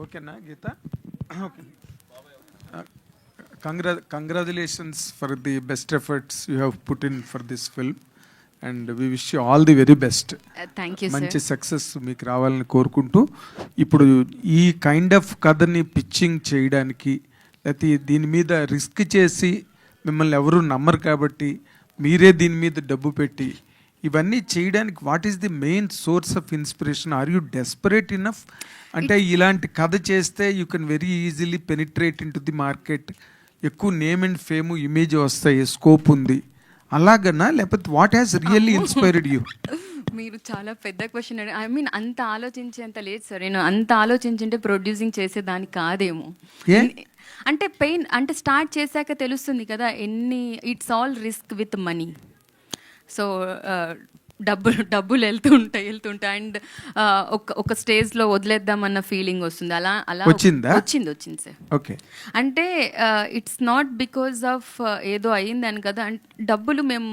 ఓకేనా గీత? Okay. Congratulations for the best efforts you have put in for this film, and we wish you all the very best. Thank you మంచి sir. Success మీకు రావాలని కోరుకుంటూ, ఇప్పుడు ఈ kind of కథని pitching చేయడానికి లేకపోతే దీని మీద రిస్క్ చేసి మిమ్మల్ని ఎవరు నమ్మరు కాబట్టి మీరే దీని మీద డబ్బు పెట్టి ఇవన్నీ చేయడానికి what is the main source of inspiration? Are you desperate enough? అంటే ఇలాంటి కథ చేస్తే you can very easily penetrate into the market, ఎక్కువ నేమ్ అండ్ ఫేమ్ ఇమేజ్ వస్తాయి, స్కోప్ ఉంది అలాగనా? లేకపోతే what has really inspired you? మీరు చాలా పెద్ద క్వశ్చన్ ఐ మీన్ అంత ఆలోచించేంత లేదు సార్. నేను అంత ఆలోచించుంటే ప్రొడ్యూసింగ్ చేసేదానికి కాదేమో. అంటే పెయిన్ అంటే స్టార్ట్ చేశాక తెలుస్తుంది కదా ఎన్ని, it's all risk with money. So డబ్బులు వెళ్తుంటాయి అండ్ ఒక స్టేజ్లో వదిలేద్దామన్న ఫీలింగ్ వస్తుంది. అలా వచ్చింది సార్. ఓకే. అంటే ఇట్స్ నాట్ బికాజ్ ఆఫ్ ఏదో అయ్యిందని కదా, డబ్బులు మేము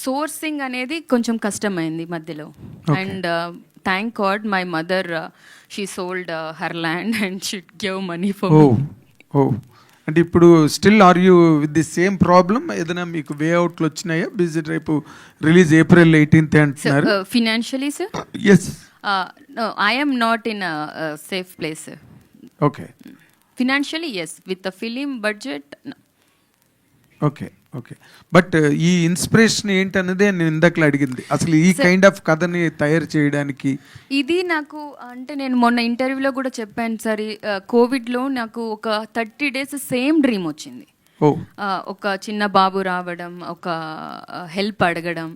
సోర్సింగ్ అనేది కొంచెం కష్టమైంది మధ్యలో. And thank god my mother she sold her land and she give money for me. అంటే ఇప్పుడు still are you with the same problem? ఏదైనా మీకు వే అవుట్లు వచ్చినాయా? బిజీ రేపు రిలీజ్ April 18th అంటున్నారు. Financially sir? Yes. I am not in a safe place sir. Okay. Financially yes, with the film budget no. Okay. But ఈ inspiration ఏంటన్నదే నేను ఇందాకలా అడిగింది. అసలు ఈ కైండ్ ఆఫ్ కథని తయారు చేయడానికి ఇది నాకు అంటే నేను మొన్న ఇంటర్వ్యూలో కూడా చెప్పాను సార్, కోవిడ్లో నాకు ఒక 30 days సేమ్ డ్రీమ్ వచ్చింది. ఒక చిన్న బాబు రావడం, ఒక హెల్ప్ అడగడం,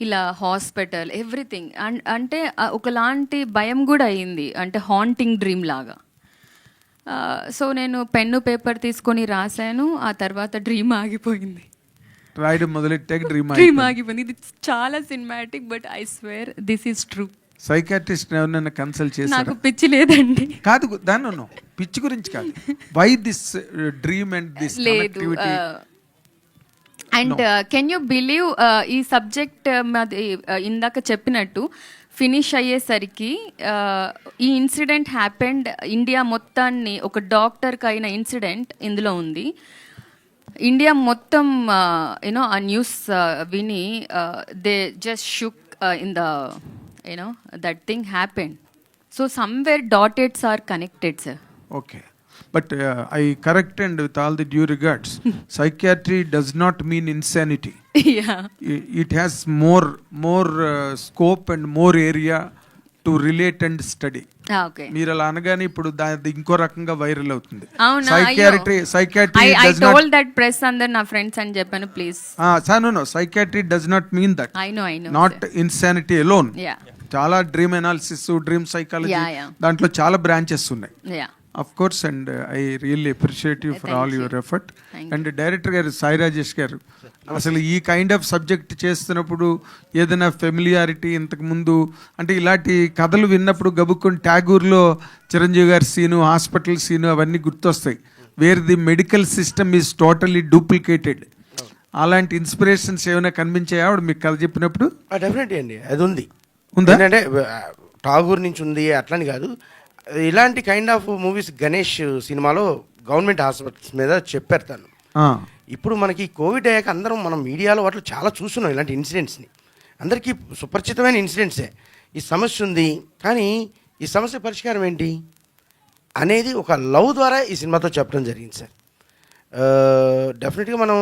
ఇలా హాస్పిటల్ ఎవ్రీథింగ్. అంటే ఒకలాంటి భయం కూడా అయింది, అంటే హాంటింగ్ డ్రీమ్ లాగా. సో నేను పెన్ను పేపర్ తీసుకొని రాశాను, ఆ తర్వాత డ్రీమ్ ఆగిపోయింది. రాయడం మొదలెట్టాక డ్రీమ్ ఆగిపోయింది. ఇది చాలా cinematic but I swear this is true. Psychiatrist ఎవరైనా కన్సల్ట్ చేసి? నాకు పిచ్చి లేదండి. కాదు దాని పిచ్చి గురించి కాదు, why this dream and this connectivity? And can you believe ఈ సబ్జెక్ట్ మాది ఇందాక చెప్పినట్టు ఫినిష్ అయ్యేసరికి ఈ ఇన్సిడెంట్ హ్యాపెండ్ ఇండియా మొత్తాన్ని, ఒక డాక్టర్కి అయిన ఇన్సిడెంట్ ఇందులో ఉంది. ఇండియా మొత్తం యూనో ఆ న్యూస్ విని they just shook in the you know that thing happened. So somewhere dots are connected sir. Okay. But I correct, and with all the due regards, psychiatry does not mean insanity. Yeah. It has more scope and more area to relate and study. Okay. మీరు అలా అనగానే ఇప్పుడు దాని ఇంకో రకంగా viral అవుతుంది. Psychiatry I told that press అందరు నా ఫ్రెండ్స్ అని చెప్పాను please. No, psychiatry does not mean that. I know. Not sir. Insanity alone. Yeah. చాలా డ్రీమ్ అనాలిసిస్, డ్రీమ్ సైకాలజీ, దాంట్లో చాలా బ్రాంచెస్ ఉన్నాయి. Yeah. Of course, and I really appreciate you for all your effort. And director గారు సాయి రాజేష్ గారు, అసలు ఈ kind of subject చేస్తున్నప్పుడు ఏదైనా ఫెమిలియారిటీ ఇంతకు ముందు అంటే ఇలాంటి కథలు విన్నప్పుడు గబుక్కుని ట్యాగూర్లో చిరంజీవి గారి సీను, హాస్పిటల్ సీను అవన్నీ గుర్తొస్తాయి, wear the medical system is totally duplicated. అలాంటి ఇన్స్పిరేషన్స్ ఏమైనా కనిపించాయా ఆవిడ మీకు కథ చెప్పినప్పుడు? డెఫినెట్లీ అండి, అది ఉందా? ఏంటంటే ఠాగూర్ నుంచి ఉంది అట్లని కాదు, ఇలాంటి కైండ్ ఆఫ్ మూవీస్ గణేష్ సినిమాలో గవర్నమెంట్ హాస్పిటల్స్ మీద చెప్పారు తను. ఇప్పుడు మనకి కోవిడ్ అయ్యాక అందరం మనం మీడియాలో వాటిలో చాలా చూస్తున్నాం ఇలాంటి ఇన్సిడెంట్స్ని, అందరికీ సుపరిచితమైన ఇన్సిడెంట్సే. ఈ సమస్య ఉంది, కానీ ఈ సమస్య పరిష్కారం ఏంటి అనేది ఒక లవ్ ద్వారా ఈ సినిమాతో చెప్పడం జరిగింది సార్. డెఫినెట్గా మనం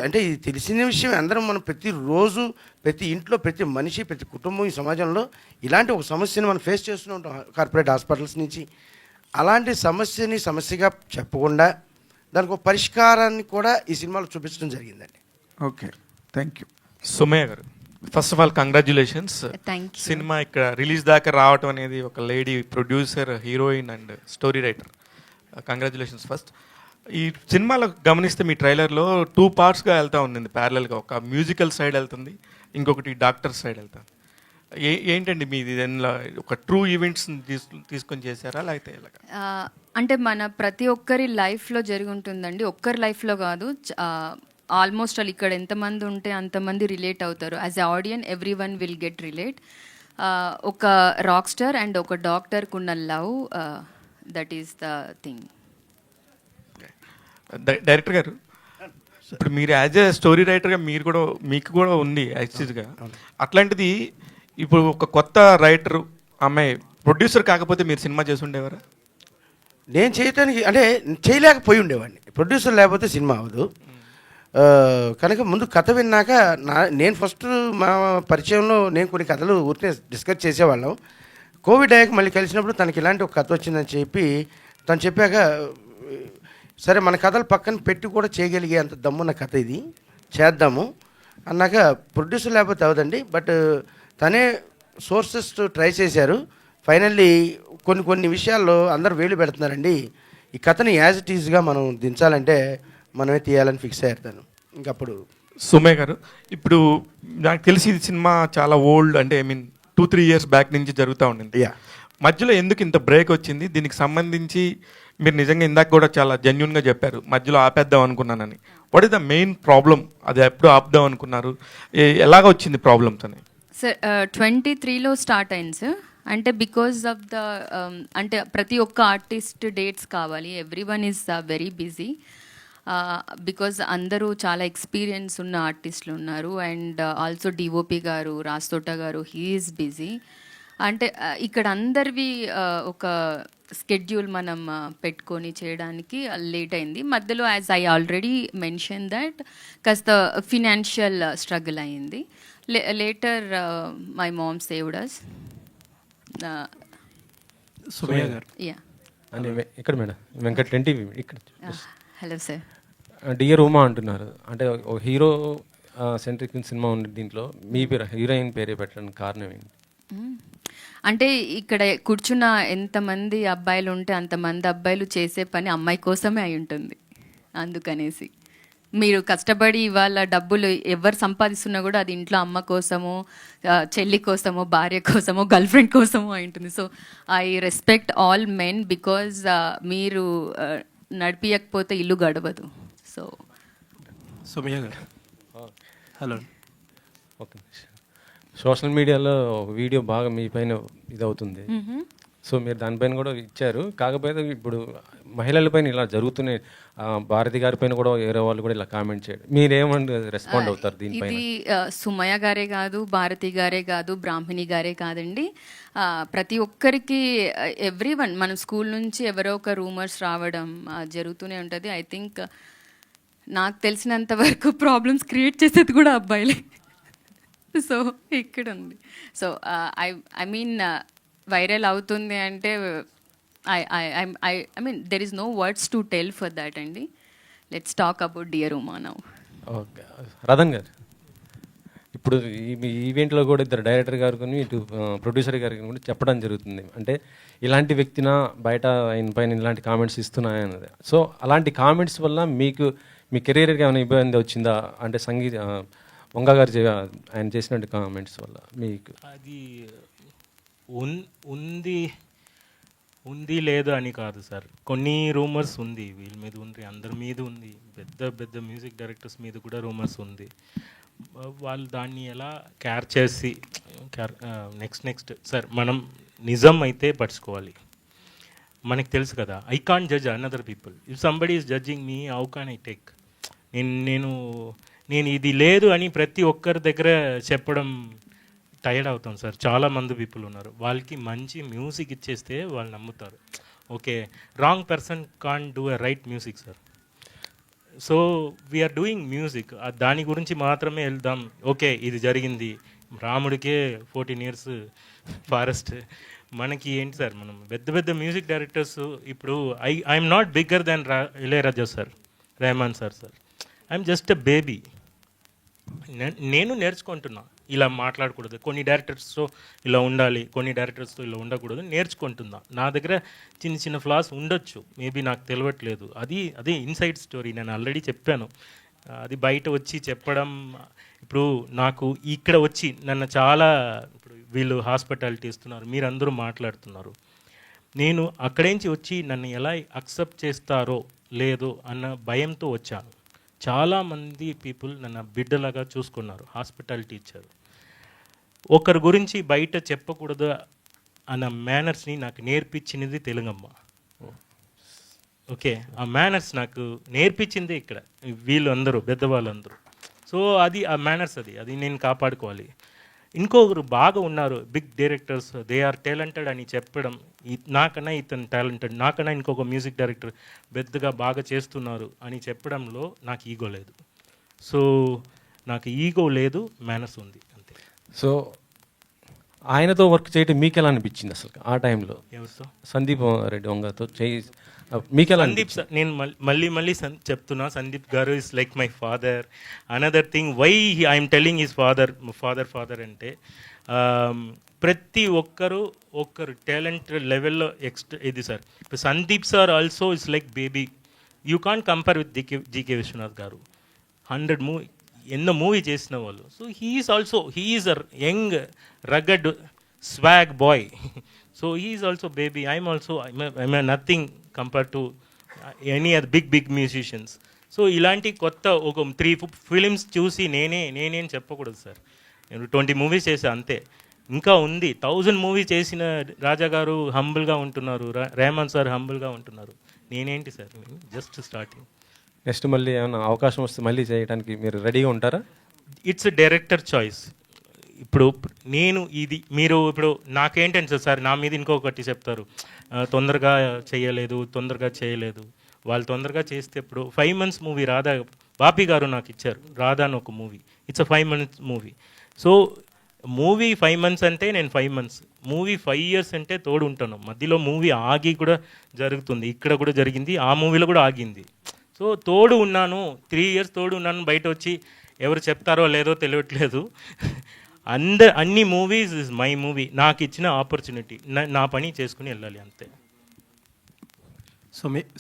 అంటే ఇది తెలిసిన విషయం, అందరం మనం ప్రతిరోజు ప్రతి ఇంట్లో ప్రతి మనిషి ప్రతి కుటుంబం ఈ సమాజంలో ఇలాంటి ఒక సమస్యను మనం ఫేస్ చేస్తూనే ఉంటాం కార్పొరేట్ హాస్పిటల్స్ నుంచి. అలాంటి సమస్యని సమస్యగా చెప్పకుండా దానికి ఒక పరిష్కారాన్ని కూడా ఈ సినిమాలో చూపించడం జరిగిందండి. Okay, thank you. సుమయ్య గారు, first of all congratulations. Cinema ఇక్కడ రిలీజ్ దాకా రావటం అనేది ఒక lady producer, heroine and story writer, congratulations first. ఈ సినిమాలో గమనిస్తే మీ ట్రైలర్లో 2 partsగా వెళ్తూ ఉంది ప్యారలల్గా, ఒక మ్యూజికల్ సైడ్ వెళ్తుంది, ఇంకొకటి డాక్టర్ సైడ్ వెళ్తుంది. ఏంటండి మీది ఒక ట్రూ ఈవెంట్స్ తీసుకొని చేశారా లేకపోతే ఎలాగా? అంటే మన ప్రతి ఒక్కరి లైఫ్లో జరిగి ఉంటుందండి, ఒక్కరి లైఫ్లో కాదు, ఆల్మోస్ట్ ఇక్కడ ఎంతమంది ఉంటే అంతమంది రిలేట్ అవుతారు. As a audience every one will get relate. ఒక రాక్ స్టార్ అండ్ ఒక డాక్టర్కి ఉన్న love, that is the thing. Director గారు, ఇప్పుడు మీరు యాజ్ ఏ స్టోరీ రైటర్గా మీకు కూడా ఉంది యాక్చువల్గా. అట్లాంటిది ఇప్పుడు ఒక కొత్త రైటర్ అమ్మాయి ప్రొడ్యూసర్ కాకపోతే మీరు సినిమా చేసి ఉండేవారా? నేను చేయటానికి అంటే చేయలేకపోయి ఉండేవాడిని. ప్రొడ్యూసర్ లేకపోతే సినిమా అవ్వదు కనుక ముందు కథ విన్నాక నేను ఫస్ట్ మా పరిచయంలో నేను కొన్ని కథలు ఊరికే డిస్కస్ చేసేవాళ్ళం. కోవిడ్ అయ్యాక మళ్ళీ కలిసినప్పుడు తనకి ఇలాంటి ఒక కథ వచ్చిందని చెప్పి తను చెప్పాక, సరే మన కథలు పక్కన పెట్టి కూడా చేయగలిగే అంత దమ్మున్న కథ ఇది, చేద్దాము అన్నాక ప్రొడ్యూసర్ లేకపోతే అవదండి. బట్ తనే సోర్సెస్ ట్రై చేశారు. ఫైనల్లీ కొన్ని విషయాల్లో అందరూ వేలు పెడుతున్నారండి, ఈ కథని యాజ్ ఇట్ ఈజ్గా మనం దించాలంటే మనమే తీయాలని ఫిక్స్ అయ్యారు తను. ఇంకప్పుడు సుమయ్య గారు, ఇప్పుడు నాకు తెలిసి ఇది సినిమా చాలా ఓల్డ్, అంటే ఐ మీన్ 2-3 years బ్యాక్ నుంచి జరుగుతూ ఉండింది. మధ్యలో ఎందుకు ఇంత బ్రేక్ వచ్చింది? దీనికి సంబంధించి మీరు నిజంగా ఇందాక కూడా చాలా జెన్యున్గా చెప్పారు, మధ్యలో ఆపేద్దాం అనుకున్నానని. What is the main problem? అది ఎప్పుడు ఆపుదాం అనుకున్నారు? ఎలాగ వచ్చింది ప్రాబ్లమ్స్ అని? సార్ 23లో స్టార్ట్ అయింది సార్. అంటే బికాజ్ ఆఫ్ ద అంటే ప్రతి ఒక్క ఆర్టిస్ట్ డేట్స్ కావాలి, every one is very busy. Because అందరూ చాలా ఎక్స్పీరియన్స్ ఉన్న ఆర్టిస్టులు ఉన్నారు. అండ్ ఆల్సో డిఓపి గారు, రాస్తోట గారు, హీ ఈజ్ బిజీ. అంటే ఇక్కడ అందరివి ఒక స్కెడ్యూల్ మనం పెట్టుకొని చేయడానికి లేట్ అయింది. మధ్యలో as I already mention that కాస్త ఫినాన్షియల్ స్ట్రగుల్ అయింది. Later my mom saved us. Sumayya గారు, యా, ఇక్కడ మేడం వెంకట్ ఎన్టీవీ ఇక్కడ. Hello sir. డియర్ ఉమా అంటున్నారు, అంటే ఒక హీరో సెంట్రిక్ సినిమా ఉంది, దీంట్లో మీ పేరు హీరోయిన్ పేరే పెట్టడానికి కారణం ఏంటి? అంటే ఇక్కడ కూర్చున్న ఎంతమంది అబ్బాయిలు ఉంటే అంతమంది అబ్బాయిలు చేసే పని అమ్మాయి కోసమే అయి ఉంటుంది. అందుకనేసి మీరు కష్టపడి ఇవాళ డబ్బులు ఎవరు సంపాదిస్తున్నా కూడా అది ఇంట్లో అమ్మ కోసమో, చెల్లి కోసమో, భార్య కోసమో, గర్ల్ ఫ్రెండ్ కోసమో అయి ఉంటుంది. So I respect all men because మీరు నడిపియకపోతే ఇల్లు గడవదు. సో సుమయ్య గారు, హలో. ఓకే, సోషల్ మీడియాలో వీడియో బాగా మీ పైన ఇది అవుతుంది. సో మీరు దానిపైన కూడా ఇచ్చారు. కాకపోతే ఇప్పుడు మహిళల పైన ఇలా జరుగుతున్నాయి, భారతి గారి పైన కూడా వేరే వాళ్ళు కూడా ఇలా కామెంట్ చేయడం, మీరేమంటే రెస్పాండ్ అవుతారు దీనిపైన? ఇది సుమయ్య గారే కాదు, భారతి గారే కాదు, బ్రాహ్మణి గారే కాదండి, ప్రతి ఒక్కరికి ఎవ్రీ వన్ మనం స్కూల్ నుంచి ఎవరో ఒక రూమర్స్ రావడం జరుగుతూనే ఉంటుంది. ఐ థింక్ నాకు తెలిసినంత వరకు ప్రాబ్లమ్స్ క్రియేట్ చేసేది కూడా అబ్బాయిలే. సో ఇక్కడ ఉంది. సో ఐ మీన్ వైరల్ అవుతుంది అంటే I mean there is no words to tell for that అండి. Let's talk about dear Uma now. Okay, Ratan garu, ఇప్పుడు ఈ ఈవెంట్లో కూడా ఇద్దరు డైరెక్టర్ గారు ఇటు ప్రొడ్యూసర్ గారికి కూడా చెప్పడం జరుగుతుంది, అంటే ఇలాంటి వ్యక్తిన బయట ఆయన పైన ఇలాంటి కామెంట్స్ ఇస్తున్నాయన్నది. సో అలాంటి కామెంట్స్ వల్ల మీకు మీ కెరీర్కి ఏమైనా ఇబ్బంది వచ్చిందా? అంటే వంగ గారు ఆయన చేసినట్టు కామెంట్స్ వల్ల మీకు అది ఉంది లేదు అని కాదు సార్. కొన్ని రూమర్స్ ఉంది, వీళ్ళ మీద ఉంది, అందరి మీద ఉంది, పెద్ద మ్యూజిక్ డైరెక్టర్స్ మీద కూడా రూమర్స్ ఉంది. వాళ్ళు దాన్ని ఎలా క్యార్ చేసి నెక్స్ట్ సార్ మనం నిజం అయితే పట్టుకోవాలి. మనకు తెలుసు కదా, I can't judge another people. If somebody is judging me, how can I take? నేను ఇది లేదు అని ప్రతి ఒక్కరి దగ్గర చెప్పడం టైర్డ్ అవుతాం సార్. చాలామంది పీపుల్ ఉన్నారు, వాళ్ళకి మంచి మ్యూజిక్ ఇచ్చేస్తే వాళ్ళు నమ్ముతారు. Okay, wrong person can't do a right music sir. So we're doing music, దాని గురించి మాత్రమే వెళ్దాం. ఓకే, ఇది జరిగింది, రాముడికే 14 years ఫారెస్ట్. మనకి ఏంటి సార్, మనం పెద్ద మ్యూజిక్ డైరెక్టర్స్. ఇప్పుడు I'm not bigger than Ilaiyaraaja sir, Rahman sir. I'm just a baby. నేను నేర్చుకుంటున్నా, ఇలా మాట్లాడకూడదు, కొన్ని డైరెక్టర్స్తో ఇలా ఉండాలి, కొన్ని డైరెక్టర్స్తో ఇలా ఉండకూడదు, నేర్చుకుంటున్నా. నా దగ్గర చిన్న ఫ్లాస్ ఉండొచ్చు, మేబీ నాకు తెలియట్లేదు. అదే ఇన్సైడ్ స్టోరీ, నేను ఆల్రెడీ చెప్పాను. అది బయట వచ్చి చెప్పడం, ఇప్పుడు నాకు ఇక్కడ వచ్చి నన్ను చాలా, ఇప్పుడు వీళ్ళు హాస్పిటాలిటీ ఇస్తున్నారు, మీరందరూ మాట్లాడుతున్నారు, నేను అక్కడేంచి వచ్చి నన్ను ఎలా అక్సెప్ట్ చేస్తారో లేదో అన్న భయంతో వచ్చాను. చాలామంది పీపుల్ నన్ను బిడ్డలాగా చూసుకున్నారు, హాస్పిటాలిటీ ఇచ్చారు. ఒకరి గురించి బయట చెప్పకూడదు అన్న మేనర్స్ని నాకు నేర్పించినది తెలుగమ్మ. ఓకే, ఆ మేనర్స్ నాకు నేర్పించింది ఇక్కడ వీళ్ళు అందరూ పెద్దవాళ్ళందరూ. సో అది ఆ మేనర్స్, అది నేను కాపాడుకోవాలి. ఇంకొకరు బాగా ఉన్నారు big directors, they are talented అని చెప్పడం, నాకన్నా ఇతను టాలెంటెడ్, నాకన్నా ఇంకొక మ్యూజిక్ డైరెక్టర్ పెద్దగా బాగా చేస్తున్నారు అని చెప్పడంలో నాకు ఈగో లేదు. సో నాకు ఈగో లేదు, మేనర్స్ ఉంది అంతే. సో ఆయనతో వర్క్ చేయడం మీకు ఎలా అనిపించింది అసలు ఆ టైంలో? ఎవరితో? సందీప్ రెడ్డి వంగతో మీకు ఎలా సందీప్ సార్, నేను మళ్ళీ చెప్తున్నా, సందీప్ గారు is like my father. Another thing why I'm telling his father అంటే ప్రతి ఒక్కరు టాలెంట్ లెవెల్లో ఇది సార్. ఇప్పుడు Sandeep sir also is like baby. You can't compare with GK Viswanath గారు. 100 మూవీ ఎన్నో మూవీ చేసిన వాళ్ళు. So he's a young rugged swag boy. So he's also baby. I'm nothing compare to any other big musicians. So ఇలాంటి కొత్త ఒక 3 films చూసి నేనేం చెప్పకూడదు సార్. నేను 20 మూవీస్ చేశాను అంతే. ఇంకా ఉంది 1000 మూవీ చేసిన రాజా గారు హంబుల్గా ఉంటున్నారు, రెహమాన్ సార్ హంబుల్గా ఉంటున్నారు. నేనేంటి సార్, జస్ట్ స్టార్టింగ్. నెక్స్ట్ మళ్ళీ ఏమైనా అవకాశం వస్తే మళ్ళీ చేయడానికి మీరు రెడీగా ఉంటారా? It's director choice. ఇప్పుడు మీరు ఇప్పుడు నాకేంటంటే సార్, నా మీద ఇంకొకటి చెప్తారు, తొందరగా చేయలేదు. వాళ్ళు తొందరగా చేస్తే ఇప్పుడు 5 months మూవీ బాపీ గారు నాకు ఇచ్చారు, రాధా అని ఒక movie. It's 5 months movie. So movie 5 months అంటే నేను 5 months, మూవీ 5 years అంటే తోడు ఉంటాను. మధ్యలో మూవీ ఆగి కూడా జరుగుతుంది, ఇక్కడ కూడా జరిగింది, ఆ మూవీలో కూడా ఆగింది. సో తోడు ఉన్నాను, 3 years తోడు ఉన్నాను. బయట వచ్చి ఎవరు చెప్తారో లేదో తెలియట్లేదు. అన్ని మూవీస్ ఇస్ మై మూవీ. నాకు ఇచ్చిన ఆపర్చునిటీ, నా పని చేసుకుని వెళ్ళాలి అంతే.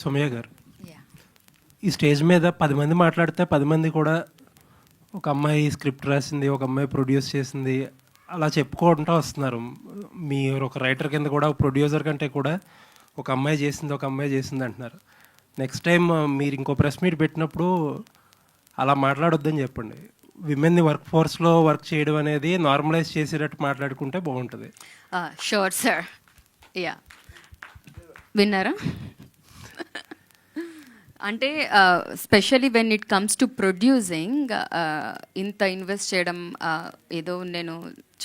సౌమ్య గారు, ఈ స్టేజ్ మీద 10 మంది మాట్లాడితే 10 మంది కూడా ఒక అమ్మాయి స్క్రిప్ట్ రాసింది, ఒక అమ్మాయి ప్రొడ్యూస్ చేసింది అలా చెప్పుకుంటూ వస్తున్నారు. మీరు ఒక రైటర్ కింద కూడా, ప్రొడ్యూసర్ కంటే కూడా ఒక అమ్మాయి చేసింది అంటున్నారు. నెక్స్ట్ టైం మీరు ఇంకో ప్రెస్ మీట్ పెట్టినప్పుడు అలా మాట్లాడొద్దని చెప్పండి. విమెన్ని వర్క్ ఫోర్స్లో వర్క్ చేయడం అనేది నార్మలైజ్ చేసేటట్టు మాట్లాడుకుంటే బాగుంటుంది. Sure sir. యా, విన్నారా? అంటే especially when it comes to producing, ఇంత ఇన్వెస్ట్ చేయడం, ఏదో నేను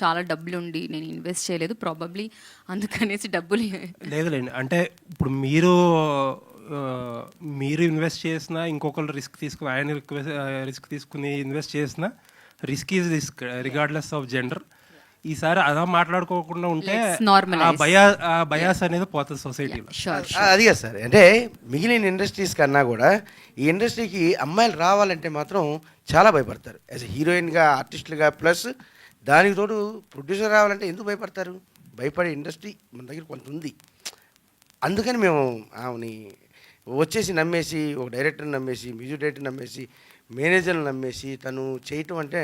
చాలా డబ్బులు ఉండి నేను ఇన్వెస్ట్ చేయలేదు ప్రాబబ్లీ, అందుకనేసి డబ్బులు లేదులేండి. అంటే ఇప్పుడు మీరు ఇన్వెస్ట్ చేసినా, ఇంకొకరు ఆయన రిస్క్ తీసుకుని ఇన్వెస్ట్ చేసినా, risk is risk regardless of gender. ఈసారి అలా మాట్లాడుకోకుండా ఉంటే ఆ బయాస్ అనేది పోతుంది సొసైటీలో. అది కదా సార్, అంటే మిగిలిన ఇండస్ట్రీస్ కన్నా కూడా ఈ ఇండస్ట్రీకి అమ్మాయిలు రావాలంటే మాత్రం చాలా భయపడతారు. యాజ్ హీరోయిన్గా, ఆర్టిస్టులుగా, ప్లస్ దానికి తోడు ప్రొడ్యూసర్ రావాలంటే ఎందుకు భయపడతారు? భయపడే ఇండస్ట్రీ మన దగ్గర కొంత ఉంది. అందుకని మేము ఆమెని వచ్చేసి నమ్మేసి, ఒక డైరెక్టర్ని నమ్మేసి, మ్యూజిక్ డైరెక్టర్ని నమ్మేసి, మేనేజర్ని నమ్మేసి తను చేయటం అంటే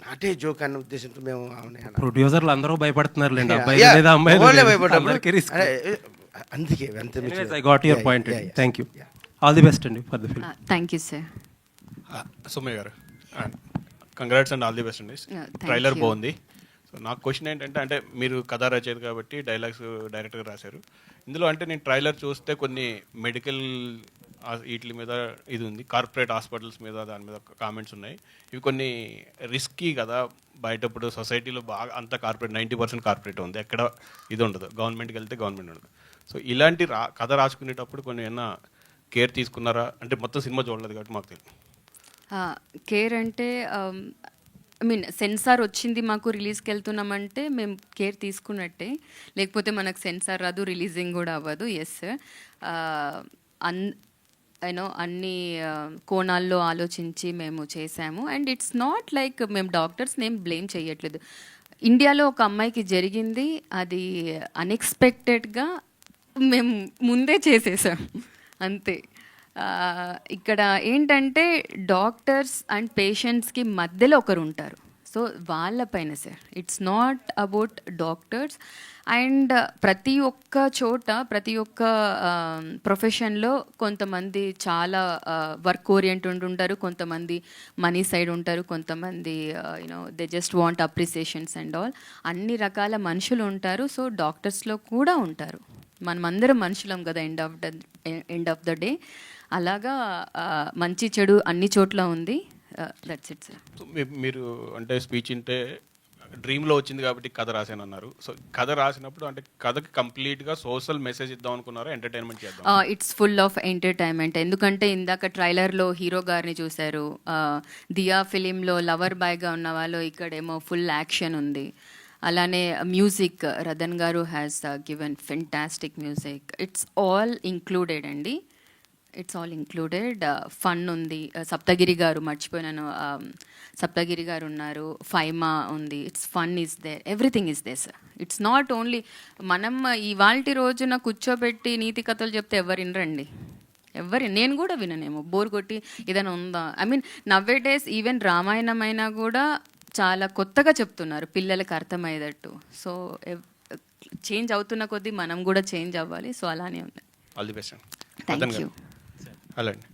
నాటే జోక్ అన్న ఉద్దేశంతో మేము ప్రొడ్యూసర్లు అందరూ భయపడుతున్నారు. అందుకే I got your point. Thank you. All the best అండి for the film. Thank you sir. Soumya గారు, congrats and all the best అండి. ట్రైలర్ బాగుంది. సో నాకు క్వశ్చన్ ఏంటంటే, అంటే మీరు కథ రచయిత కాబట్టి డైలాగ్స్ డైరెక్ట్గా రాశారు ఇందులో. అంటే నేను ట్రైలర్ చూస్తే కొన్ని మెడికల్ వీటి మీద ఇది ఉంది, కార్పొరేట్ హాస్పిటల్స్ మీద, దాని మీద కామెంట్స్ ఉన్నాయి. ఇవి కొన్ని రిస్కీ కదా, బయట ఇప్పుడు సొసైటీలో బాగా అంత కార్పొరేట్, 90% కార్పొరేట్ ఉంది, ఎక్కడ ఇది ఉండదు. గవర్నమెంట్కి వెళ్తే గవర్నమెంట్ ఉండదు. సో ఇలాంటి కథ రాసుకునేటప్పుడు కొన్ని ఏమన్నా కేర్ తీసుకున్నారా? అంటే మొత్తం సినిమా చూడలేదు కాబట్టి మాకు తెలియదు. కేర్ అంటే ఐ మీన్ సెన్సార్ వచ్చింది, మాకు రిలీజ్కి వెళ్తున్నామంటే మేము కేర్ తీసుకున్నట్టే, లేకపోతే మనకు సెన్సార్ రాదు, రిలీజింగ్ కూడా అవ్వదు. ఎస్, అన్ని కోణాల్లో ఆలోచించి మేము చేసాము. అండ్ ఇట్స్ నాట్ లైక్ మేము డాక్టర్స్ నేమ్ బ్లేమ్ చేయట్లేదు. ఇండియాలో ఒక అమ్మాయికి జరిగింది, అది అన్ఎక్స్పెక్టెడ్గా మేము ముందే చేసేసాం అంతే. ఇక్కడ ఏంటంటే డాక్టర్స్ అండ్ పేషెంట్స్కి మధ్యలో ఒకరు ఉంటారు. సో వాళ్ళపైన sir, it's not about doctors. And ప్రతి ఒక్క చోట ప్రతి ఒక్క ప్రొఫెషన్లో కొంతమంది చాలా వర్క్ ఓరియంటెడ్ ఉంటారు, కొంతమంది మనీ సైడ్ ఉంటారు, కొంతమంది you know they just want appreciations and all. అన్ని రకాల మనుషులు ఉంటారు. సో డాక్టర్స్లో కూడా ఉంటారు. మనమందరం మనుషులం కదా ఎండ్ ఆఫ్ ద డే. అలాగా మంచి చెడు అన్ని చోట్ల ఉంది. That's it sir. మీరు అంటే స్పీచ్ అంటే డ్రీమ్లో వచ్చింది కాబట్టి కథ రాశాను అన్నారు. సో కథ రాసినప్పుడు అంటే కథకి కంప్లీట్గా సోషల్ మెసేజ్ ఇద్దాం అనుకున్నారా, ఎంటర్టైన్మెంట్ చేద్దాం? It's full of entertainment. ఎందుకంటే ఇందాక ట్రైలర్లో హీరో గారిని చూశారు, దియా ఫిలింలో లవర్ బాయ్గా ఉన్న వాళ్ళు, ఇక్కడేమో ఫుల్ యాక్షన్ ఉంది. అలానే మ్యూజిక్ రతన్ గారు has given fantastic music. It's all included అండి. It's all included. ఫన్ ఉంది. సప్తగిరి గారు మర్చిపోయినాను, సప్తగిరి గారు ఉన్నారు, ఫైమా ఉంది. It's fun is there, everything is there sir. It's not only మనం ఇవాల్టి రోజున కూర్చోబెట్టి నీతి కథలు చెప్తే ఎవరు వినరండి, నేను కూడా విననేమో, బోర్ కొట్టి ఏదైనా ఉందా. ఐ మీన్ నవ్వే డేస్ ఈవెన్ రామాయణం అయినా కూడా చాలా కొత్తగా చెప్తున్నారు పిల్లలకి అర్థమయ్యేటట్టు. సో చేంజ్ అవుతున్న కొద్దీ మనం కూడా చేంజ్ అవ్వాలి. సో అలానే ఉంది. All the best. Thank you. Hello అండి,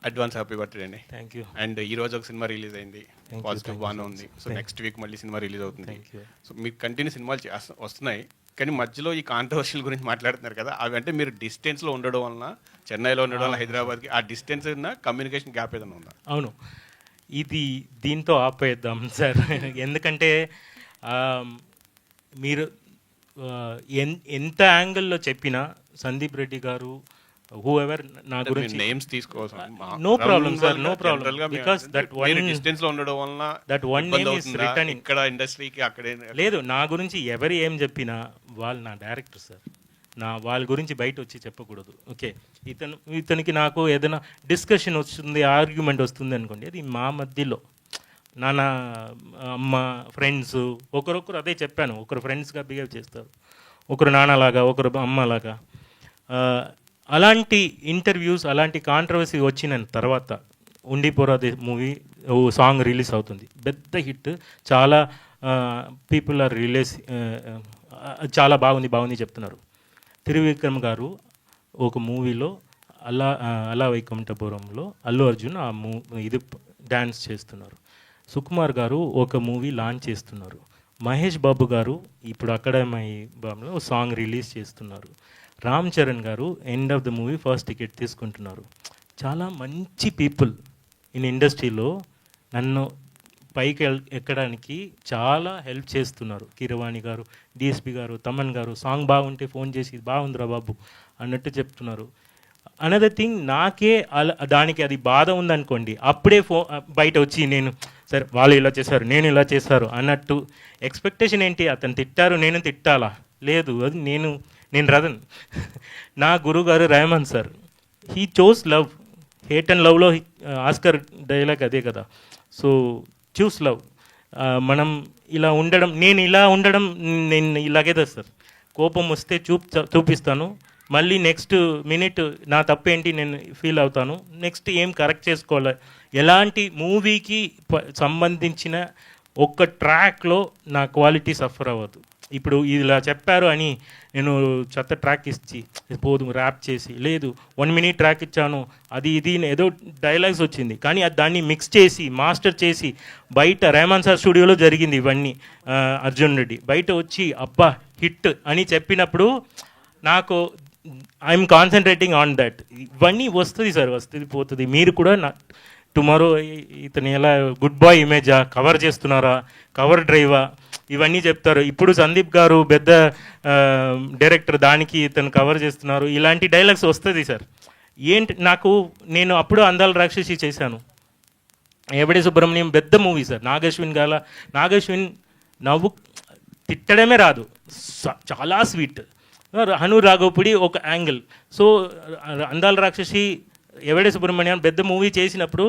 అడ్వాన్స్ హ్యాపీ బర్త్డే అండి. Thank you. అండ్ ఈ రోజు ఒక సినిమా రిలీజ్ అయింది, పాజిటివ్ బాగానే ఉంది. సో నెక్స్ట్ వీక్ మళ్ళీ సినిమా రిలీజ్ అవుతుంది. సో మీకు కంటిన్యూ సినిమాలు వస్తున్నాయి, కానీ మధ్యలో ఈ కాంట్రవర్షియల్ గురించి మాట్లాడుతున్నారు కదా, అవి అంటే మీరు డిస్టెన్స్లో ఉండడం వలన, చెన్నైలో ఉండడం వల్ల హైదరాబాద్కి ఆ డిస్టెన్స్ కమ్యూనికేషన్ గ్యాప్ ఏదైనా ఉందా? అవును, ఇది దీంతో ఆపేద్దాం సార్. ఎందుకంటే మీరు ఎంత యాంగిల్లో చెప్పినా సందీప్ రెడ్డి గారు whoever నా గురించి నేమ్స్ తీసుకోవాల్సిన no problem sir, no problem. Because that one distance లో ఉండడం వలన that one name is return ఇక్కడ ఇండస్ట్రీకి అక్కడే లేదు. నా గురించి ఎవరు ఏం చెప్పినా వాళ్ళు నా డైరెక్టర్ సార్, వాళ్ళ గురించి బయట వచ్చి చెప్పకూడదు. ఓకే, ఇతనికి నాకు ఏదైనా డిస్కషన్ వస్తుంది, ఆర్గ్యుమెంట్ వస్తుంది అనుకోండి, అది మా మధ్యలో నాన్న అమ్మ ఫ్రెండ్స్ ఒకరొకరు అదే చెప్పాను, ఒకరు ఫ్రెండ్స్గా బిహేవ్ చేస్తారు, ఒకరు నాన్నలాగా ఒకరు అమ్మలాగా. అలాంటి ఇంటర్వ్యూస్, అలాంటి కాంట్రవర్సీ వచ్చిన తర్వాత ఉండిపోరాదే మూవీ సాంగ్ రిలీజ్ అవుతుంది, పెద్ద హిట్. చాలా పీపుల్ ఆర్ చాలా బాగుంది చెప్తున్నారు. త్రివిక్రమ్ గారు ఒక మూవీలో అలా వైకుంఠపురంలో అల్లు అర్జున్ ఇది డ్యాన్స్ చేస్తున్నారు. సుకుమార్ గారు ఒక మూవీ లాంచ్ చేస్తున్నారు. మహేష్ బాబు గారు ఇప్పుడు అకాడమీ బాంలో సాంగ్ రిలీజ్ చేస్తున్నారు. రామ్ చరణ్ గారు end of the movie first ticket తీసుకుంటున్నారు. చాలా మంచి పీపుల్ ఇన్ ఇండస్ట్రీలో నన్ను పైకి ఎక్కడానికి చాలా హెల్ప్ చేస్తున్నారు. కీరవాణి గారు, డిఎస్పి గారు, తమన్ గారు సాంగ్ బాగుంటే ఫోన్ చేసి బాగుందిరా బాబు అన్నట్టు చెప్తున్నారు. అనదర్ థింగ్, నాకే దానికి అది బాధ ఉందనుకోండి, అప్పుడే బయట వచ్చి నేను సరే వాళ్ళు ఇలా చేశారు నేను ఇలా చేశారు అన్నట్టు ఎక్స్పెక్టేషన్ ఏంటి, అతను తిట్టారు నేను తిట్టాలా? లేదు, అది నేను రతన్. నా గురుగారు Rahman sir, he chose love. Hate and లవ్లో ఆస్కర్ డైలాగ్ అదే కదా. So choose love. మనం ఇలా ఉండడం, నేను ఇలాగే సార్, కోపం వస్తే చూపిస్తాను, మళ్ళీ నెక్స్ట్ మినిట్ నా తప్పేంటి నేను ఫీల్ అవుతాను, నెక్స్ట్ ఏం కరెక్ట్ చేసుకోవాలి. ఎలాంటి మూవీకి సంబంధించిన ఒక్క ట్రాక్లో నా క్వాలిటీ సఫర్ అవ్వదు. ఇప్పుడు ఇలా చెప్పారు అని నేను చెత్త ట్రాక్ ఇచ్చి పోదు ర్యాప్ చేసి, లేదు 1 minute ట్రాక్ ఇచ్చాను, అది ఇది ఏదో డైలాగ్స్ వచ్చింది, కానీ దాన్ని మిక్స్ చేసి మాస్టర్ చేసి బయట రెహమాన్ సార్ స్టూడియోలో జరిగింది ఇవన్నీ. అర్జున్ రెడ్డి బయట వచ్చి అబ్బా హిట్ అని చెప్పినప్పుడు నాకు ఐఎమ్ కాన్సన్ట్రేటింగ్ ఆన్ దట్. ఇవన్నీ వస్తుంది సార్, వస్తుంది పోతుంది. మీరు కూడా టుమారో ఇతను ఎలా గుడ్ బాయ్ ఇమేజా, కవర్ చేస్తున్నారా, కవర్ డ్రైవా, ఇవన్నీ చెప్తారు. ఇప్పుడు సందీప్ గారు పెద్ద డైరెక్టర్, దానికి ఇతను కవర్ చేస్తున్నారు, ఇలాంటి డైలాగ్స్ వస్తుంది సార్. నేను అప్పుడు అందాల రాక్షసి చేశాను, ఎవడే సుబ్రహ్మణ్యం పెద్ద మూవీ సార్. నాగశ్విన్ నవ్వు తిట్టడమే రాదు, చాలా స్వీట్. హను రాఘవపుడి ఒక యాంగిల్. సో అందాల రాక్షసి, ఎవడే సుబ్రహ్మణ్యం పెద్ద మూవీ చేసినప్పుడు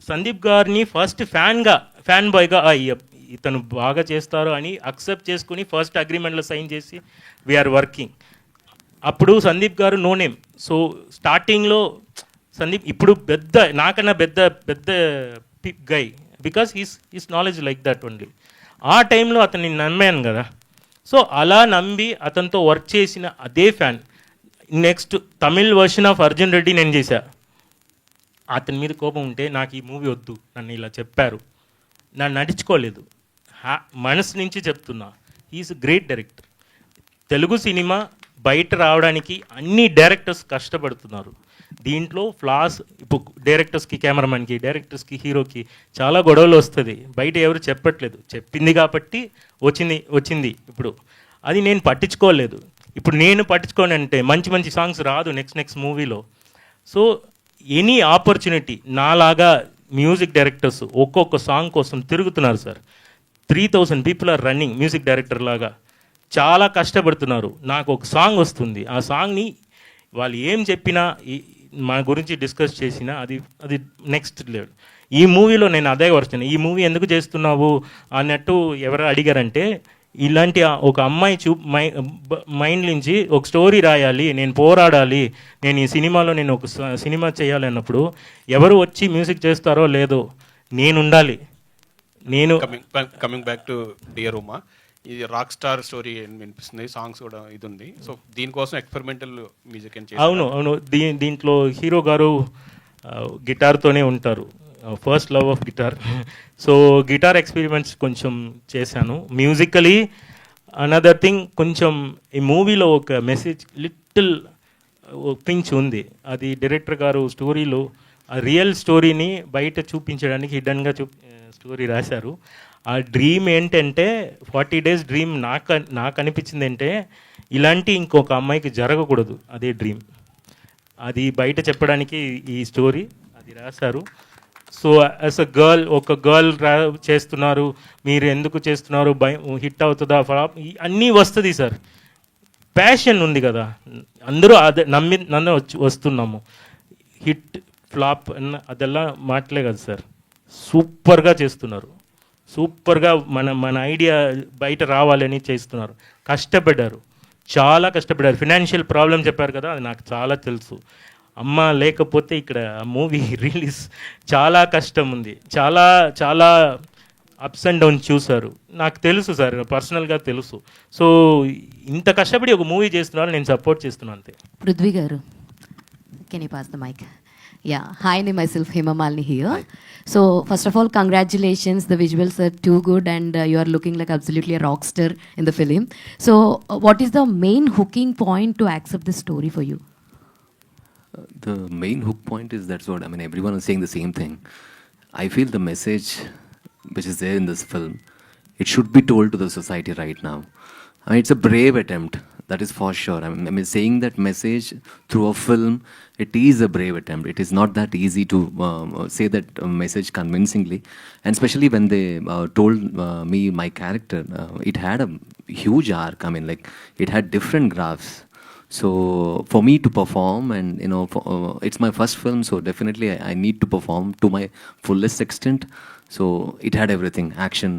సందీప్ గారిని ఫస్ట్ ఫ్యాన్ బాయ్గా ఇతను బాగా చేస్తారు అని అక్సెప్ట్ చేసుకుని ఫస్ట్ అగ్రిమెంట్లో సైన్ చేసి వీఆర్ వర్కింగ్. అప్పుడు సందీప్ గారు నో నేమ్. సో స్టార్టింగ్లో సందీప్ ఇప్పుడు నాకన్నా పెద్ద guy, because he's knowledge like that only. ఆ టైంలో అతన్ని నమ్మాను కదా, సో అలా నమ్మి అతనితో వర్క్ చేసిన అదే fan next Tamil version of Arjun Reddy నేను చేశా. అతని మీద కోపం ఉంటే నాకు ఈ మూవీ వద్దు, నన్ను ఇలా చెప్పారు, నన్ను నడుచుకోలేదు, మనసు నుంచి చెప్తున్నా. Is great director. Telugu cinema బయట రావడానికి అన్ని డైరెక్టర్స్ కష్టపడుతున్నారు. దీంట్లో ఫ్లాస్ ఇప్పుడు డైరెక్టర్స్కి, కెమెరామెన్కి, డైరెక్టర్స్కి, హీరోకి చాలా గొడవలు వస్తుంది, బయట ఎవరు చెప్పట్లేదు. చెప్పింది కాబట్టి వచ్చింది ఇప్పుడు. అది నేను పట్టించుకోలేదు. ఇప్పుడు నేను పట్టించుకోని అంటే మంచి మంచి సాంగ్స్ రాదు నెక్స్ట్ మూవీలో. సో ఎనీ ఆపర్చునిటీ, నాలాగా మ్యూజిక్ డైరెక్టర్స్ ఒక్కొక్క సాంగ్ కోసం తిరుగుతున్నారు sir. 3000 people are running music director లాగా, చాలా కష్టపడుతున్నారు. నాకు ఒక సాంగ్ వస్తుంది, ఆ సాంగ్ని వాళ్ళు ఏం చెప్పినా మా గురించి డిస్కస్ చేసినా అది నెక్స్ట్ లెవెల్. ఈ మూవీలో నేను అదే వరుస్తాను. ఈ మూవీ ఎందుకు చేస్తున్నావు అన్నట్టు ఎవరు అడిగారంటే, ఇలాంటి ఒక అమ్మాయి మైండ్ నుంచి ఒక స్టోరీ రాయాలి, నేను పోరాడాలి, నేను ఈ సినిమాలో నేను ఒక సినిమా చేయాలి అన్నప్పుడు ఎవరు వచ్చి మ్యూజిక్ చేస్తారో లేదో నేను ఉండాలి. నేను coming back to dear Uma, ఇది రాక్ స్టార్ స్టోరీ వినిపిస్తుంది, సాంగ్స్ కూడా ఇది ఉంది. సో దీనికోసం ఎక్స్పెరిమెంటల్ మ్యూజిక్ అని. అవును. దీంట్లో హీరో గారు గిటార్తోనే ఉంటారు, first love of guitar. So guitar experiments కొంచెం చేశాను. మ్యూజికలీ అనదర్ థింగ్, కొంచెం ఈ మూవీలో ఒక మెసేజ్ లిటిల్ పించ్ ఉంది. అది డైరెక్టర్ గారు స్టోరీలో ఆ రియల్ స్టోరీని బయట చూపించడానికి హిడన్గా స్టోరీ రాశారు. ఆ డ్రీమ్ ఏంటంటే 40 days డ్రీమ్. నాకు అనిపించింది అంటే ఇలాంటి ఇంకొక అమ్మాయికి జరగకూడదు, అదే డ్రీమ్. అది బయట చెప్పడానికి ఈ స్టోరీ అది రాశారు. సో యాజ్ అ గర్ల్, ఒక గర్ల్ చేస్తున్నారు, మీరు ఎందుకు చేస్తున్నారు, హిట్ అవుతుందా, ఫ్లాప్, అన్నీ వస్తుంది సార్. ప్యాషన్ ఉంది కదా, అందరూ అదే నన్ను వస్తున్నాము. హిట్ ఫ్లాప్ అదెల్లా మాటలే కదా సార్. సూపర్గా చేస్తున్నారు, సూపర్గా మన ఐడియా బయట రావాలని చేస్తున్నారు. కష్టపడ్డారు, చాలా కష్టపడ్డారు. ఫినాన్షియల్ ప్రాబ్లం చెప్పారు కదా, అది నాకు చాలా తెలుసు. అమ్మ లేకపోతే ఇక్కడ మూవీ రిలీజ్ చాలా కష్టం ఉంది, చాలా చాలా అప్స్ అండ్ డౌన్స్ చూశారు. నాకు తెలుసు సార్, పర్సనల్గా తెలుసు. సో ఇంత కష్టపడి ఒక మూవీ చేస్తున్నారు, నేను సపోర్ట్ చేస్తున్నాను అంతే. పృథ్వీ గారు, can you pass the mic? Yeah, hi, myself Hema Malini here. Hi. So first of all, congratulations, the visuals are too good and you are looking like absolutely a rock star in the film. So what is the main hooking point to accept this story for you? The main hook point is, that's what I mean, everyone is saying the same thing. I feel the message which is there in this film, it should be told to the society right now. I mean, it's a brave attempt, that is for sure. I mean, saying that message through a film, it is a brave attempt. It is not that easy to say that message convincingly. And especially when they told me my character, it had a huge arc. I mean, like, it had different graphs. So for me to perform, and you know, it's my first film, so definitely I need to perform to my fullest extent. So it had everything, action,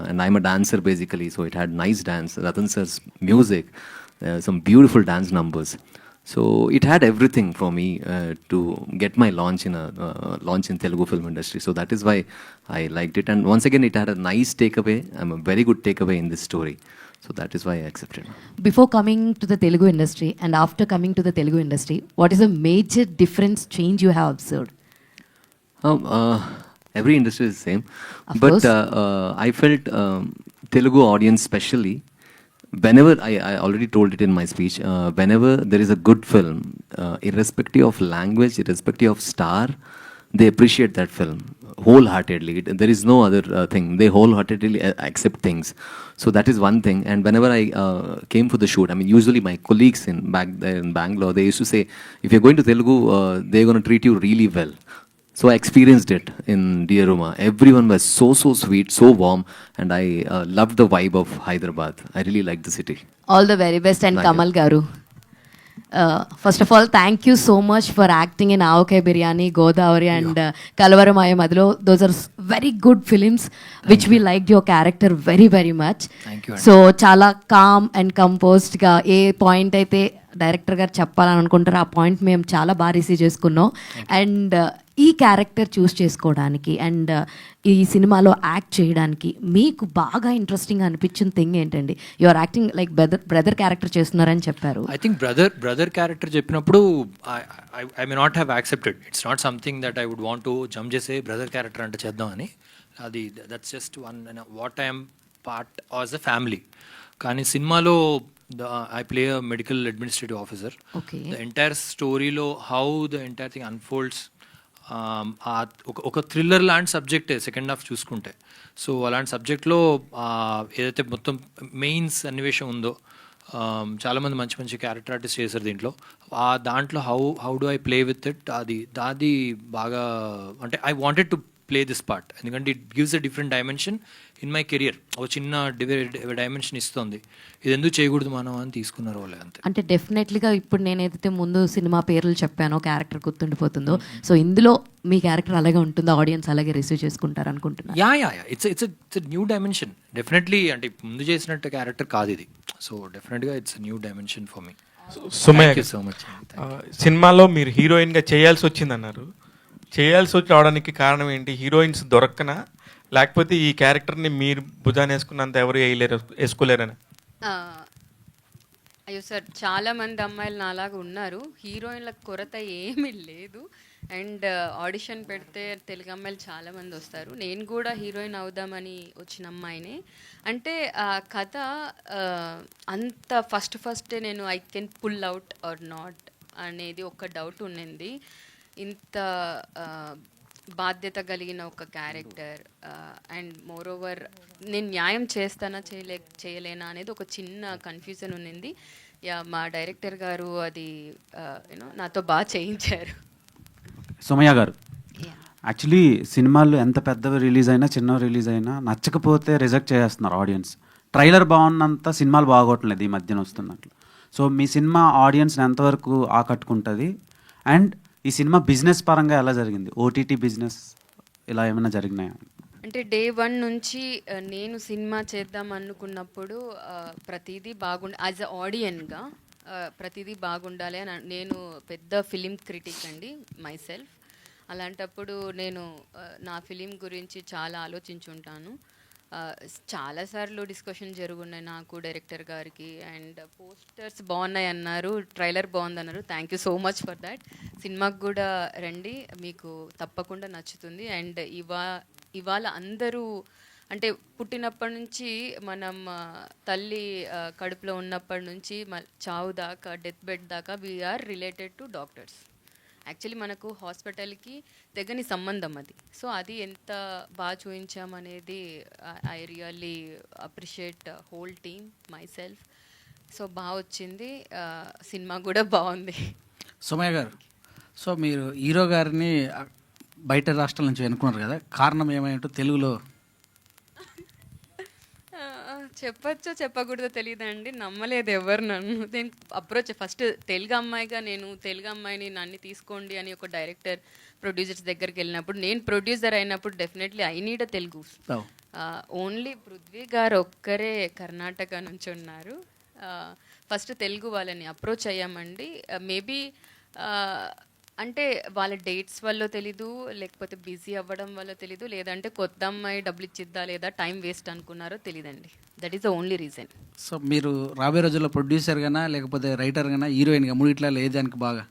and I'm a dancer basically, so it had nice dance, Ratan sir's music, some beautiful dance numbers. So it had everything for me to get my launch in Telugu film industry. So that is why I liked it. And once again, it had a nice takeaway. I'm a very good takeaway in this story. So that is why I accepted. Before coming to the Telugu industry and after coming to the Telugu industry, what is a major difference, change you have observed? Every industry is the same. Of but course. I felt Telugu audience specially, whenever I already told it in my speech, whenever there is a good film, irrespective of language, irrespective of star, they appreciate that film wholeheartedly. There is no other thing. They wholeheartedly accept things. So that is one thing. And whenever I came for the shoot, I mean, usually my colleagues back there in Bangalore, they used to say, if you're going to Telugu, they're going to treat you really well. So I experienced it in Dear Uma. Everyone was so sweet, so warm, and I loved the vibe of Hyderabad. I really liked the city. All the very best. And Kamal Garu, first of all, thank you so much for acting in Aokai Biryani, Godavari and Kalavaramaya Madlo. Those are very good films which we liked your character very, very much. Thank you. So chala calm and composed ga A point అయితే director గారు చెప్పాలని అనుకుంటారో ఆ point మేము చాలా బాగా receive చేసుకున్నాం. And ఈ క్యారెక్టర్ చూస్ చేసుకోవడానికి అండ్ ఈ సినిమాలో యాక్ట్ చేయడానికి మీకు బాగా ఇంట్రెస్టింగ్ అనిపించిన థింగ్ ఏంటండి? You are acting like brother character చేస్తున్నారని చెప్పారు. ఐ థింక్ బ్రదర్ క్యారెక్టర్ చెప్పినప్పుడు I may not have accepted. It's not something that I would want to jump చేసే బ్రదర్ క్యారెక్టర్ అంటే చేద్దామని. అది that's just one what I'm part as a family. కానీ సినిమాలో I play a medical administrative officer. Okay. The entire storyలో how the entire thing unfolds, ఒక thriller లాంటి సబ్జెక్టే second half చూసుకుంటే. So అలాంటి సబ్జెక్ట్లో ఏదైతే మొత్తం మెయిన్స్ సన్నివేశం ఉందో, చాలామంది మంచి మంచి క్యారెక్టర్ ఆర్టిస్ట్ చేశారు దీంట్లో. దాంట్లో how do I play with it, అది బాగా అంటే I wanted to play this part. ఎందుకంటే it gives a different dimension in my career. ఒక చిన్న డైమెన్షన్ ఇస్తుంది. ఇది ఎందుకు చేయకూడదు మనం అని తీసుకున్నారు వాళ్ళు, అంతే. అంటే డెఫినెట్లీగా ఇప్పుడు నేను ఏదైతే ముందు సినిమా పేర్లు చెప్పానో క్యారెక్టర్ గుర్తుండిపోతుందో, సో ఇందులో మీ క్యారెక్టర్ అలాగే ఉంటుందో, ఆడియన్స్ అలాగే రిసీవ్ చేసుకుంటారు అనుకుంటున్నాను. Yeah it's new dimension definitely. అంటే ముందు చేసినట్టు క్యారెక్టర్ కాదు ఇది. సో డెఫినెట్గా it's new dimension for me. Sumayya so much. సినిమాలో మీరు హీరోయిన్గా చేయాల్సి వచ్చిందన్నారు. చేయాల్సి వచ్చి రావడానికి కారణం ఏంటి? హీరోయిన్స్ దొరక్కనా, లేకపోతే ఈ క్యారెక్టర్ని మీరు భుజాన్ని వేసుకున్నంత ఎవరు వేసుకోలేరని? అయ్యో సార్, చాలా మంది అమ్మాయిలు నాలాగా ఉన్నారు. హీరోయిన్ల కొరత ఏమీ లేదు. అండ్ ఆడిషన్ పెడితే తెలుగు అమ్మాయిలు చాలామంది వస్తారు. నేను కూడా హీరోయిన్ అవుదామని వచ్చిన అమ్మాయినే. అంటే ఆ కథ అంత ఫస్ట్ నేను I can pull out or not అనేది ఒక డౌట్ ఉండింది. ఇంత బాధ్యత కలిగిన ఒక క్యారెక్టర్ అండ్ మోర్ ఓవర్ నేను న్యాయం చేస్తానా చేయలేనా అనేది ఒక చిన్న కన్ఫ్యూజన్ ఉన్నింది. యా, మా డైరెక్టర్ గారు అది నాతో బాగా చేయించారు. సోమయ్య గారు, యాక్చువల్లీ సినిమాలు ఎంత పెద్దవి రిలీజ్ అయినా చిన్నవి రిలీజ్ అయినా నచ్చకపోతే రిజెక్ట్ చేస్తున్నారు ఆడియన్స్. ట్రైలర్ బాగున్నంత సినిమాలు బాగోట్లేదు ఈ మధ్యన వస్తున్నట్లు. సో మీ సినిమా ఆడియన్స్ని ఎంతవరకు ఆకట్టుకుంటుంది? అండ్ ఈ సినిమా బిజినెస్ పరంగా ఎలా జరిగింది? ఓటీటీ బిజినెస్ ఇలా ఏమైనా జరిగినాయా? అంటే డే 1 నుంచి నేను సినిమా చేద్దాం అనుకున్నప్పుడు ప్రతిదీ యాజ్ అ ఆడియన్గా ప్రతిదీ బాగుండాలి అని నేను పెద్ద ఫిలిం క్రిటిక్ అండి మై సెల్ఫ్. అలాంటప్పుడు నేను నా ఫిలిం గురించి చాలా ఆలోచించుంటాను. చాలాసార్లు డిస్కషన్ జరుగున్నాయి నాకు డైరెక్టర్ గారికి. అండ్ పోస్టర్స్ బాగున్నాయి అన్నారు, ట్రైలర్ బాగుందన్నారు. Thank you so much for that. సినిమాకి కూడా రండి, మీకు తప్పకుండా నచ్చుతుంది. అండ్ ఇవాళ అందరూ అంటే పుట్టినప్పటి నుంచి మనం తల్లి కడుపులో ఉన్నప్పటి నుంచి చావు దాకా, డెత్ బెడ్ దాకా we are related to doctors. Actually మనకు హాస్పిటల్కి తెగని సంబంధం అది. సో అది ఎంత బాగా చూపించామనేది I really appreciate whole team, myself. So బాగా వచ్చింది, సినిమా కూడా బాగుంది. సోమయ్య గారు, సో మీరు హీరో గారిని బయట రాష్ట్రాల నుంచి అనుకున్నారు కదా, కారణం ఏమైంటో తెలుగులో చెప్పచ్చో చెప్పకూడదో తెలియదండి. నమ్మలేదు ఎవరు నన్ను. నేను అప్రోచ్ ఫస్ట్ తెలుగు అమ్మాయిగా, నేను తెలుగు అమ్మాయిని నన్ను తీసుకోండి అని ఒక డైరెక్టర్ ప్రొడ్యూసర్స్ దగ్గరికి వెళ్ళినప్పుడు, నేను ప్రొడ్యూసర్ అయినప్పుడు definitely I need a Telugu. Only Prithvi గారు ఒక్కరే కర్ణాటక నుంచి ఉన్నారు. ఫస్ట్ తెలుగు వాళ్ళని అప్రోచ్ అయ్యామండి. మేబీ అంటే వాళ్ళ డేట్స్ వల్ల తెలీదు, లేకపోతే బిజీ అవ్వడం వల్ల తెలీదు, లేదంటే కొత్త అమ్మాయి డబ్బులు ఇచ్చిద్దా లేదా టైం వేస్ట్ అనుకున్నారో తెలియదండి. That is the only reason. So మీరు రాబోయే రోజుల్లో ప్రొడ్యూసర్ గానా లేకపోతే రైటర్ గానా హీరోయిన్గా మూడిట్లా ఏదానికి బాగా?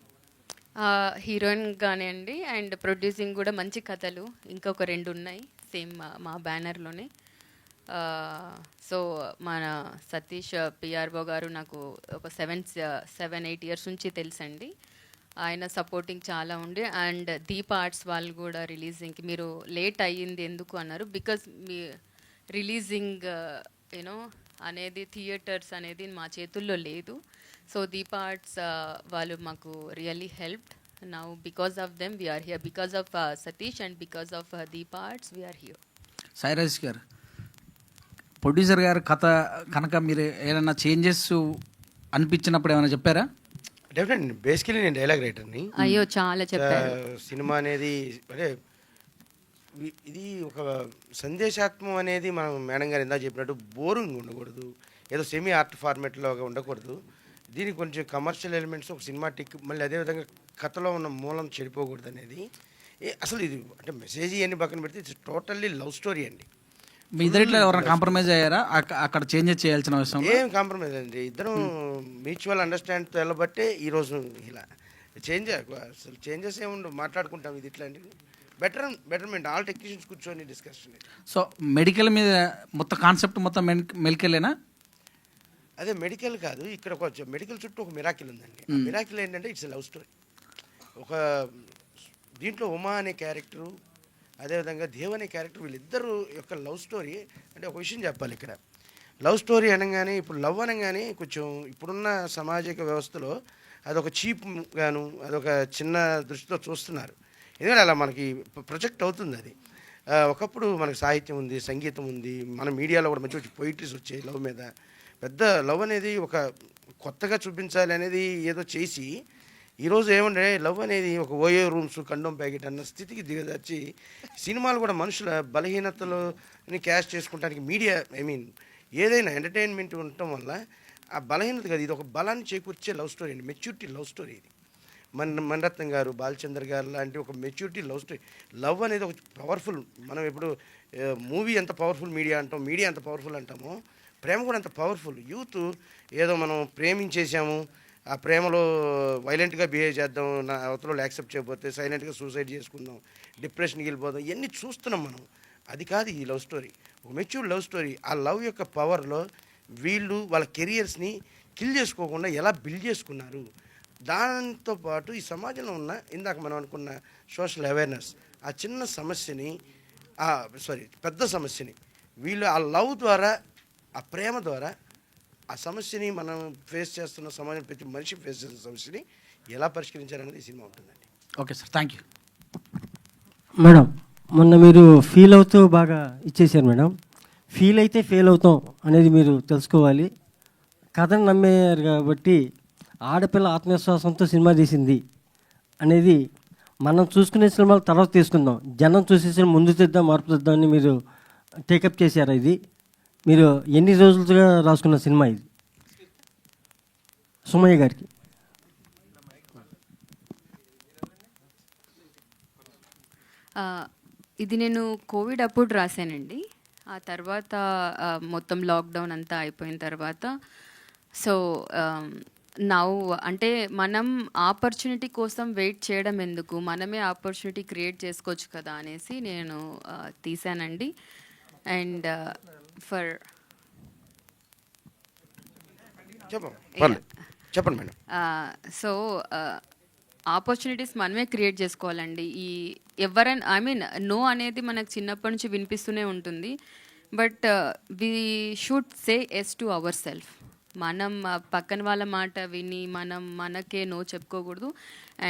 హీరోయిన్గానే అండి. అండ్ ప్రొడ్యూసింగ్ కూడా మంచి కథలు ఇంకొక 2 ఉన్నాయి సేమ్ మా బ్యానర్లోనే. సో మన సతీష్ పిఆర్ఓ గారు నాకు ఒక 7-8 ఇయర్స్ నుంచి తెలుసండి. ఆయన సపోర్టింగ్ చాలా ఉండి. అండ్ దీప్ ఆర్ట్స్ వాళ్ళు కూడా రిలీజింగ్కి మీరు లేట్ అయ్యింది ఎందుకు అన్నారు. బికాజ్ మీ రిలీజింగ్ యూనో అనేది థియేటర్స్ అనేది మా చేతుల్లో లేదు. సో దీప్ ఆర్ట్స్ వాళ్ళు మాకు really helped. Now because of them we're here, because of Satish and because of Deep Arts we're here. Sairaj గారు, ప్రొడ్యూసర్ గారు కథ కనుక మీరు ఏదైనా చేంజెస్ అనిపించినప్పుడు ఏమైనా చెప్పారా? డెఫినెట్. బేసికలీ నేను డైలాగ్ రైటర్ని. అయ్యో చాలా చెప్పారు. సినిమా అనేది అంటే ఇది ఒక సందేశాత్మం అనేది మనం మేడం గారు ఇందాక చెప్పినట్టు బోరింగ్ ఉండకూడదు, ఏదో సెమీ ఆర్ట్ ఫార్మేట్లో ఉండకూడదు. దీనికి కొంచెం కమర్షియల్ ఎలిమెంట్స్, ఒక సినిమాటిక్, మళ్ళీ అదేవిధంగా కథలో ఉన్న మూలం చెడిపోకూడదు అనేది అసలు ఇది అంటే మెసేజ్ ఇవన్నీ పక్కన పెడితే ఇట్స్ టోటల్లీ లవ్ స్టోరీ అండి. మీ ఇద్దరిట్లో ఎవరైనా కాంప్రమైజ్ అయ్యారా అక్కడ చేంజెస్ చేయాల్సిన అవసరం? ఏం కాంప్రమైజ్ అండి, ఇద్దరం మ్యూచువల్ అండర్స్టాండ్తో వెళ్ళబట్టే ఈరోజు ఇలా అసలు చేంజెస్ ఏముండవు, మాట్లాడుకుంటాం. ఇది ఇట్లాంటివి బెటర్మెంట్ ఆల్ టెక్నీషియన్స్ కూర్చొని డిస్కషన్. సో మెడికల్ మీద మొత్తం కాన్సెప్ట్ మొత్తం మెడికలేనా? అదే మెడికల్ కాదు, ఇక్కడ ఒక మెడికల్ చుట్టూ ఒక మిరాకిల్ ఉందండి. మిరాకిల్ ఏంటంటే ఇట్స్ లవ్ స్టోరీ. ఒక దీంట్లో ఉమా అనే క్యారెక్టరు, అదేవిధంగా దేవ్ అనే క్యారెక్టర్, వీళ్ళిద్దరు యొక్క లవ్ స్టోరీ. అంటే ఒక విషయం చెప్పాలి, ఇక్కడ లవ్ స్టోరీ అనగానే, ఇప్పుడు లవ్ అనగానే కొంచెం ఇప్పుడున్న సామాజిక వ్యవస్థలో అదొక చీప్ గాను, అదొక చిన్న దృష్టితో చూస్తున్నారు. ఎందుకంటే అలా మనకి ప్రొజెక్ట్ అవుతుంది అది. ఒకప్పుడు మనకు సాహిత్యం ఉంది, సంగీతం ఉంది, మన మీడియాలో కూడా మంచి మంచి పొయిట్రీస్ వచ్చాయి లవ్ మీద. పెద్ద లవ్ అనేది ఒక కొత్తగా చూపించాలి అనేది ఏదో చేసి, ఈరోజు ఏమంటే లవ్ అనేది ఒక ఓయో రూమ్స్ కండోమ్ ప్యాకెట్ అన్న స్థితికి దిగజార్చి సినిమాలు కూడా మనుషుల బలహీనతలని క్యాష్ చేసుకోవడానికి మీడియా ఏదైనా ఎంటర్టైన్మెంట్ ఉండటం వల్ల ఆ బలహీనత కాదు, ఇది ఒక బలాన్ని చేకూర్చే లవ్ స్టోరీ అండి, మెచ్యూరిటీ లవ్ స్టోరీ ఇది. మణిరత్నం గారు, బాలచందర్ గారు లాంటి ఒక మెచ్యూరిటీ లవ్ స్టోరీ. లవ్ అనేది ఒక పవర్ఫుల్, మనం ఇప్పుడు మూవీ ఎంత పవర్ఫుల్ మీడియా అంటాం, మీడియా ఎంత పవర్ఫుల్ అంటామో, ప్రేమ కూడా అంత పవర్ఫుల్. యూత్ ఏదో మనం ప్రేమించేసాము, ఆ ప్రేమలో వైలెంట్గా బిహేవ్ చేద్దాం, నా అవతల యాక్సెప్ట్ చేయకపోతే సైలెంట్గా సూసైడ్ చేసుకుందాం, డిప్రెషన్కి వెళ్ళిపోదాం, ఇవన్నీ చూస్తున్నాం మనం. అది కాదు ఈ లవ్ స్టోరీ, ఒక మెచ్యూర్ లవ్ స్టోరీ. ఆ లవ్ యొక్క పవర్లో వీళ్ళు వాళ్ళ కెరియర్స్ని కిల్ చేసుకోకుండా ఎలా బిల్డ్ చేసుకున్నారు, దాంతోపాటు ఈ సమాజంలో ఉన్న ఇందాక మనం అనుకున్న సోషల్ అవేర్నెస్, ఆ చిన్న సమస్యని పెద్ద సమస్యని వీళ్ళు ఆ లవ్ ద్వారా, ఆ ప్రేమ ద్వారా ఆ సమస్యని మనం ఫేస్ చేస్తున్న సమాజం, ప్రతి మనిషి ఫేస్ చేస్తున్న సమస్యని ఎలా పరిష్కరించారనేది ఈ సినిమా ఉంటుందండి. Okay sir, thank you. Madam, మొన్న మీరు ఫీల్ అవుతూ బాగా ఇచ్చేసారు మేడం. ఫీల్ అయితే ఫెయిల్ అవుతాం అనేది మీరు తెలుసుకోవాలి. కథను నమ్మేయారు కాబట్టి ఆడపిల్ల ఆత్మవిశ్వాసంతో సినిమా తీసింది అనేది మనం చూసుకునే సినిమాలు తర్వాత తీసుకుందాం, జనం చూసేసిన ముందు తెద్దాం, మార్పు తెద్దాం అని మీరు టేకప్ చేశారు. ఇది మీరు ఎన్ని రోజులుగా రాసుకున్న సినిమా ఇది సుమయ్య గారికి? ఇది నేను కోవిడ్ అప్పుడు రాశానండి. ఆ తర్వాత మొత్తం లాక్డౌన్ అంతా అయిపోయిన తర్వాత, సో నౌ అంటే మనం ఆపర్చునిటీ కోసం వెయిట్ చేయడం ఎందుకు, మనమే ఆపర్చునిటీ క్రియేట్ చేసుకోవచ్చు కదా అనేసి నేను తీసానండి. అండ్ చెప్పండి మేడం. సో ఆపర్చునిటీస్ మనమే క్రియేట్ చేసుకోవాలండి. ఈ ఎవరైనా నో అనేది మనకు చిన్నప్పటి నుంచి వినిపిస్తూనే ఉంటుంది, but we should say yes to our self. మనం పక్కన వాళ్ళ మాట విని మనకే నో చెప్పుకోకూడదు.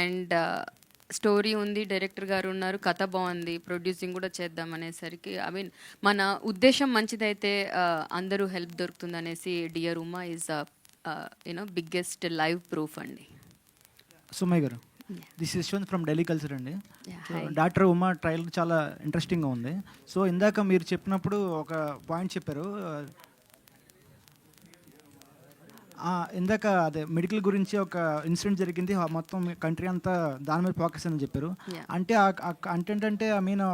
అండ్ స్టోరీ ఉంది, డైరెక్టర్ గారు ఉన్నారు, కథ బాగుంది, ప్రొడ్యూసింగ్ కూడా చేద్దాం అనేసరికి మన ఉద్దేశం మంచిదైతే అందరూ హెల్ప్ దొరుకుతుంది అనేసి dear Uma is biggest live proof అండి. సుమయ్య గారు, this Yashwant from Delhi culture అండి. డాక్టర్ ఉమా ట్రయల్ చాలా ఇంట్రెస్టింగ్గా ఉంది. సో ఇందాక మీరు చెప్పినప్పుడు ఒక పాయింట్ చెప్పారు, ఇందాక అదే మెడికల్ గురించి ఒక ఇన్సిడెంట్ జరిగింది, మొత్తం కంట్రీ అంతా దాని మీద ఫోకస్ అని చెప్పారు. అంటే ఆ కంటెంట్ అంటే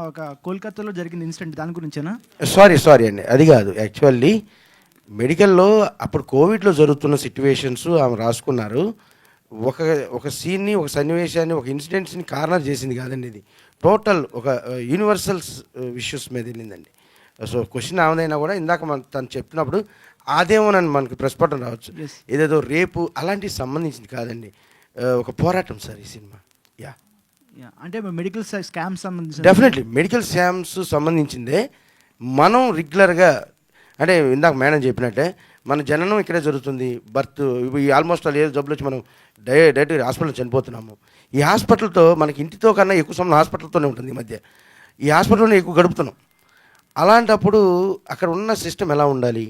ఒక కోల్కతాలో జరిగింది ఇన్సిడెంట్, దాని గురించేనా? సారీ అండి, అది కాదు. యాక్చువల్లీ మెడికల్లో అప్పుడు కోవిడ్లో జరుగుతున్న సిచ్యువేషన్స్ ఆమె రాసుకున్నారు. ఒక సీన్ని, ఒక సన్నివేశాన్ని, ఒక ఇన్సిడెంట్స్ని కార్నర్ చేసింది కాదండి. ఇది టోటల్ ఒక యూనివర్సల్స్ ఇష్యూస్ మీద వెళ్ళిందండి. సో క్వశ్చన్ ఆమెదైనా కూడా ఇందాక తను చెప్పినప్పుడు అదేమోనని మనకు ప్రస్ఫుటం రావచ్చు, ఏదేదో రేపు అలాంటివి సంబంధించింది కాదండి, ఒక పోరాటం సార్ ఈ సినిమా. అంటే మెడికల్ స్కామ్స్ సంబంధించి డెఫినెట్లీ మెడికల్ స్కామ్స్ సంబంధించిందే. మనం రెగ్యులర్గా అంటే ఇందాక మేడం చెప్పినట్టే మన జననం ఇక్కడే జరుగుతుంది, బర్త్ ఆల్మోస్ట్ ఏ జబ్బులు వచ్చి మనం డైరెక్ట్గా హాస్పిటల్ చనిపోతున్నాము. ఈ హాస్పిటల్తో మనకి ఇంటితో కన్నా ఎక్కువ సమయం హాస్పిటల్తోనే ఉంటుంది. ఈ మధ్య ఈ హాస్పిటల్లోనే ఎక్కువ గడుపుతున్నాం. అలాంటప్పుడు అక్కడ ఉన్న సిస్టమ్ ఎలా ఉండాలి,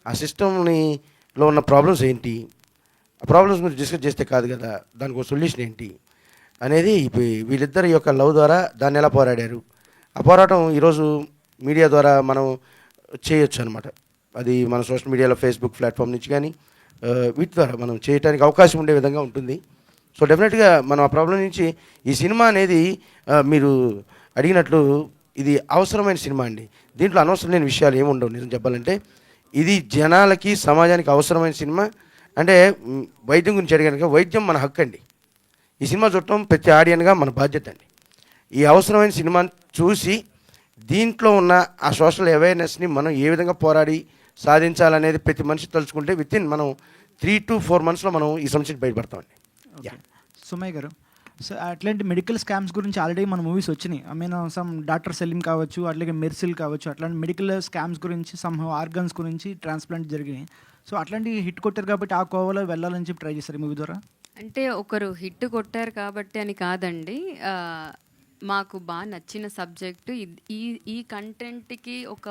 ఆ సిస్టమ్లో ఉన్న ప్రాబ్లమ్స్ ఏంటి, ఆ ప్రాబ్లమ్స్ మీరు డిస్కస్ చేస్తే కాదు కదా, దానికి ఒక సొల్యూషన్ ఏంటి అనేది వీళ్ళిద్దరి యొక్క లవ్ ద్వారా దాన్ని ఎలా పోరాడారు, ఆ పోరాటం ఈరోజు మీడియా ద్వారా మనం చేయొచ్చు అనమాట. అది మన సోషల్ మీడియాలో ఫేస్బుక్ ప్లాట్ఫామ్ నుంచి కానీ వీటి ద్వారా మనం చేయడానికి అవకాశం ఉండే విధంగా ఉంటుంది. సో డెఫినెట్గా మనం ఆ ప్రాబ్లం నుంచి ఈ సినిమా అనేది మీరు అడిగినట్లు ఇది అవసరమైన సినిమా అండి. దీంట్లో అనవసరం లేని విషయాలు ఏమి ఉండవు. నిజం చెప్పాలంటే ఇది జనాలకి సమాజానికి అవసరమైన సినిమా. అంటే వైద్యం గురించి అడిగాను, వైద్యం మన హక్కు అండి. ఈ సినిమా చూడటం ప్రతి ఆడియన్గా మన బాధ్యత అండి. ఈ అవసరమైన సినిమాని చూసి దీంట్లో ఉన్న ఆ సోషల్ అవేర్నెస్ని మనం ఏ విధంగా పోరాడి సాధించాలనేది ప్రతి మనిషి తలుచుకుంటే మనం 3 to 4 monthsలో మనం ఈ సమస్యకి బయటపడతామండి. సుమయ్య గారు, సో అట్లాంటి మెడికల్ స్కామ్స్ గురించి ఆల్రెడీ మన మూవీస్ వచ్చినాయి. ఐ మీన్ సమ్ డాక్టర్ సెలిం కావచ్చు, అట్లాగే మెర్సిల్ కావచ్చు, అట్లాంటి మెడికల్ స్కామ్స్ గురించి, సమ్ ఆర్గన్స్ గురించి ట్రాన్స్ప్లాంట్ జరిగినాయి. సో అట్లాంటి హిట్ కొట్టారు కాబట్టి ఆ కోవలో వెళ్ళాలని చెప్పి ట్రై చేస్తారు మూవీ ద్వారా. అంటే ఒకరు హిట్ కొట్టారు కాబట్టి అని కాదండి, మాకు బాగా నచ్చిన సబ్జెక్టు ఈ కంటెంట్కి ఒక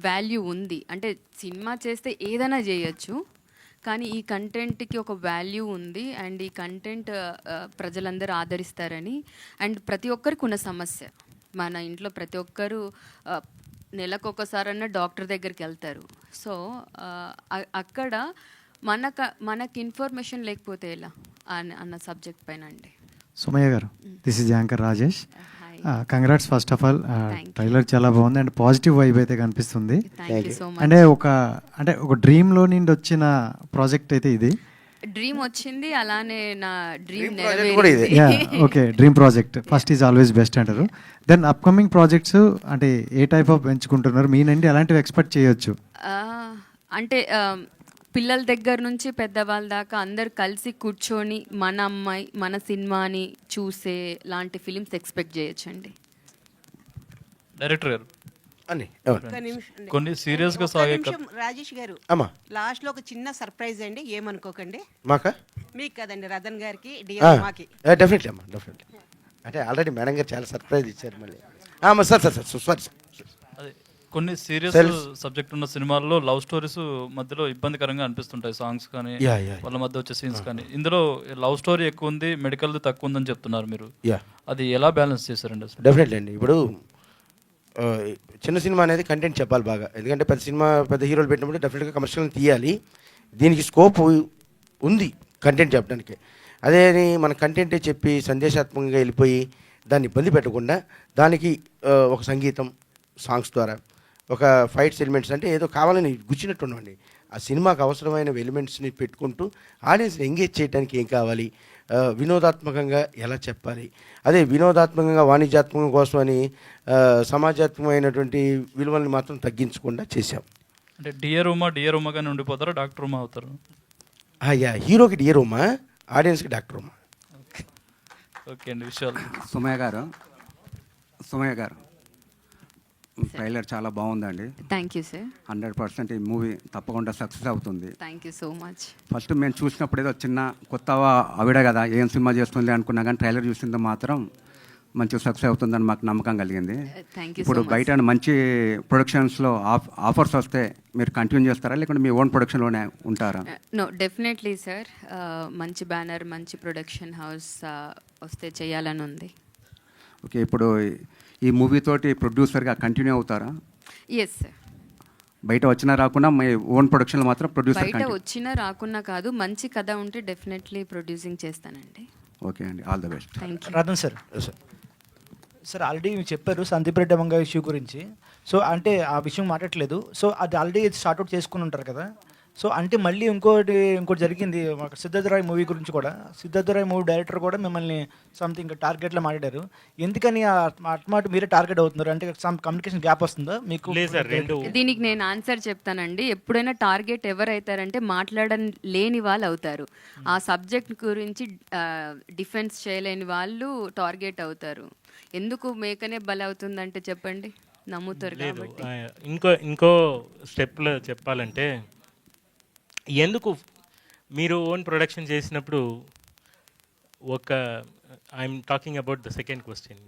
వాల్యూ ఉంది. అంటే సినిమా చేస్తే ఏదైనా చేయొచ్చు, కానీ ఈ కంటెంట్కి ఒక వాల్యూ ఉంది. అండ్ ఈ కంటెంట్ ప్రజలందరూ ఆదరిస్తారని. అండ్ ప్రతి ఒక్కరికి ఉన్న సమస్య, మన ఇంట్లో ప్రతి ఒక్కరు నెలకొకసారన్నా డాక్టర్ దగ్గరికి వెళ్తారు. సో అక్కడ మనకి ఇన్ఫర్మేషన్ లేకపోతే ఎలా అన్న సబ్జెక్ట్ పైన అండి. సుమయ్య గారు, this is anchor Rajesh. Congrats first of all. Trailer చాలా బాగుంది అండ్ పాజిటివ్ వైబ్ అయితే కనిపిస్తుంది. అంటే ఒక డ్రీమ్లో నుండి వచ్చిన ప్రాజెక్ట్ అయితే ఇది. డ్రీమ్ వచ్చింది, అలానే నా dream okay, dream project first is always best అంటారు. దెన్ అప్కమింగ్ ప్రాజెక్ట్స్ అంటే ఏ టైప్ ఆఫ్ ఎంచుకుంటున్నారు మీ నుండి, ఎలాంటివి ఎక్స్పెక్ట్ చేయొచ్చు? అంటే పిల్లల దగ్గర నుంచి పెద్దవాళ్ళ దాకా అందరు కలిసి కూర్చొని మన అమ్మాయి మన సినిమాని చూసే లాంటి ఫిలిమ్స్ ఎక్స్పెక్ట్ చేయొచ్చండి. డైరెక్టర్ గారు కొన్ని సీరియస్ గా సాగే రాజేష్ గారు, లాస్ట్ లో ఒక చిన్న సర్ప్రైజ్ అండి, ఏమనుకోకండి. మీకు కదండి, రతన్ గారికి డెఫినెట్లీ అమ్మా, డెఫినెట్లీ. అంటే ఆల్రెడీ మేడం గారు చాలా సర్ప్రైజ్ ఇచ్చారు మళ్ళీ. సార్ కొన్ని సీరియస్ సబ్జెక్ట్ ఉన్న సినిమాల్లో లవ్ స్టోరీస్ మధ్యలో ఇబ్బందికరంగా అనిపిస్తుంటాయి, సాంగ్స్ కానీ వాళ్ళ మధ్య వచ్చే సీన్స్ కానీ. ఇందులో లవ్ స్టోరీ ఎక్కువ ఉంది, మెడికల్ తక్కువ ఉందని చెప్తున్నారు మీరు. అది ఎలా బ్యాలెన్స్ చేశారండి? డెఫినెట్లీ అండి. ఇప్పుడు చిన్న సినిమా అనేది కంటెంట్ చెప్పాలి బాగా, ఎందుకంటే పెద్ద హీరోలు పెట్టినప్పుడు డెఫినెట్గా కమర్షియల్ తీయాలి. దీనికి స్కోప్ ఉంది కంటెంట్ చెప్పడానికి. అదే మన కంటెంటే చెప్పి సందేశాత్మకంగా వెళ్ళిపోయి దాన్ని ఇబ్బంది పెట్టకుండా దానికి ఒక సంగీతం, సాంగ్స్ ద్వారా ఒక ఫైట్స్ ఎలిమెంట్స్, అంటే ఏదో కావాలని గుచ్చినట్టు ఉన్నామండి. ఆ సినిమాకు అవసరమైన ఎలిమెంట్స్ని పెట్టుకుంటూ ఆడియన్స్ని ఎంగేజ్ చేయడానికి ఏం కావాలి, వినోదాత్మకంగా ఎలా చెప్పాలి, అదే వినోదాత్మకంగా వాణిజ్యాత్మకం కోసం అని సమాజాత్మకమైనటువంటి విలువల్ని మాత్రం తగ్గించకుండా చేశాం. అంటే డియర్ ఉమాగానే ఉండిపోతారా, డాక్టర్ ఉమా అవుతారు? హీరోకి డియర్ ఉమా, ఆడియన్స్కి డాక్టర్ ఉమా. ఓకే అండి, విషయాలు. సుమయ్య గారు, ట్రైలర్ చాలా బాగుందండి. Thank you sir. 100% ఈ మూవీ తప్పకుండా సక్సెస్ అవుతుంది. Thank you so much. First మేము చూసినప్పుడు ఏదో చిన్న కొత్త ఆవిడ కదా ఏం సినిమా చేస్తుంది అనుకున్నా, కానీ ట్రైలర్ చూసింది మాత్రం మంచి సక్సెస్ అవుతుందని మాకు నమ్మకం కలిగింది. ఇప్పుడు బయట మంచి ప్రొడక్షన్స్లో ఆఫర్స్ వస్తే మీరు కంటిన్యూ చేస్తారా, లేకుంటే మీ ఓన్ ప్రొడక్షన్లోనే ఉంటారా? No, definitely sir. మంచి బ్యానర్, మంచి ప్రొడక్షన్ హౌస్ వస్తే చేయాలని ఉంది. ఓకే, ఇప్పుడు ఈ మూవీ తోటి ప్రొడ్యూసర్గా కంటిన్యూ అవుతారా? Yes sir. బయట వచ్చినా రాకున్నా మీ ఓన్ ప్రొడక్షన్లో మాత్రం ప్రొడ్యూసర్? బయట వచ్చినా రాకున్నా కాదు, మంచి కథ ఉంటే డెఫినెట్లీ ప్రొడ్యూసింగ్ చేస్తానండి. ఓకే అండి, all the best. Thank you. Ratan sir, sir already చెప్పారు సందీప్ రెడ్డి అమంగ ఇష్యూ గురించి. సో అంటే ఆ విషయం మాట్లాడలేదు. సో అది ఆల్రెడీ స్టార్ట్అవుట్ చేసుకుని ఉంటారు కదా. సో అంటే మళ్ళీ ఇంకోటి జరిగింది సిద్ధార్థ రాయ్ మూవీ గురించి కూడా. సిద్ధార్థ రాయ్ మూవీ డైరెక్టర్ కూడా మిమ్మల్ని సంథింగ్ టార్గెట్లో మాట్లాడారు. ఎందుకని అట్మాట మీరే టార్గెట్ అవుతున్నారు? అంటే సమ్ కమ్యూనికేషన్ గ్యాప్ వస్తుందా మీకు? దీనికి నేను ఆన్సర్ చెప్తానండి. ఎప్పుడైనా టార్గెట్ ఎవరైతారంటే మాట్లాడలేని వాళ్ళు అవుతారు. ఆ సబ్జెక్ట్ గురించి డిఫెన్స్ చేయలేని వాళ్ళు టార్గెట్ అవుతారు. ఎందుకు మేకనే బల అవుతుందంటే చెప్పండి, నమ్ముతారు కాబట్టి. ఇంకో స్టెప్లో చెప్పాలంటే, ఎందుకు మీరు ఓన్ ప్రొడక్షన్ చేసినప్పుడు I'm talking about the second question.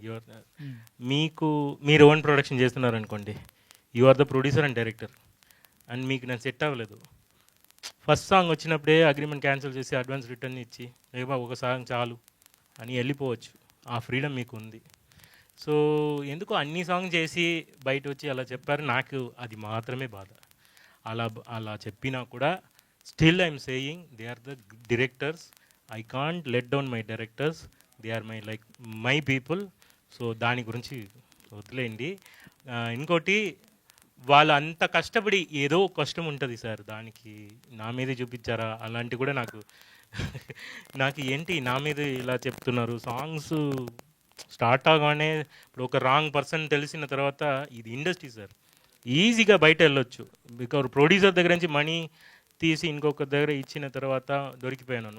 మీరు ఓన్ ప్రొడక్షన్ చేస్తున్నారు అనుకోండి, you are the producer and director, and మీకు నేను సెట్ అవ్వలేదు. ఫస్ట్ సాంగ్ వచ్చినప్పుడే అగ్రిమెంట్ క్యాన్సిల్ చేసి అడ్వాన్స్ రిటర్న్ ఇచ్చి లేకపోతే ఒక సాంగ్ చాలు అని వెళ్ళిపోవచ్చు. ఆ ఫ్రీడమ్ మీకు ఉంది. సో ఎందుకు అన్ని సాంగ్ చేసి బయట వచ్చి అలా చెప్పారు? నాకు అది మాత్రమే బాధ. అలా చెప్పినా కూడా still I'm saying they are the directors I can't let down my directors, they are my people. So దాని గురించి వదిలేయండి. ఇంకోటి, వాళ్ళు అంత కష్టపడి ఏదో కష్టం ఉంటుంది సార్, దానికి నా మీదే చూపించారా అలాంటి కూడా నాకు ఏంటి నా మీద ఇలా చెప్తున్నారు. సాంగ్స్ స్టార్ట్ అవగానే ఇప్పుడు ఒక రాంగ్ పర్సన్ తెలిసిన తర్వాత, ఇది ఇండస్ట్రీ సార్, ఈజీగా బయట వెళ్ళొచ్చు. బికాజ్ ప్రొడ్యూసర్ దగ్గర నుంచి మనీ తీసి ఇంకొక దగ్గర ఇచ్చిన తర్వాత దొరికిపోయాను.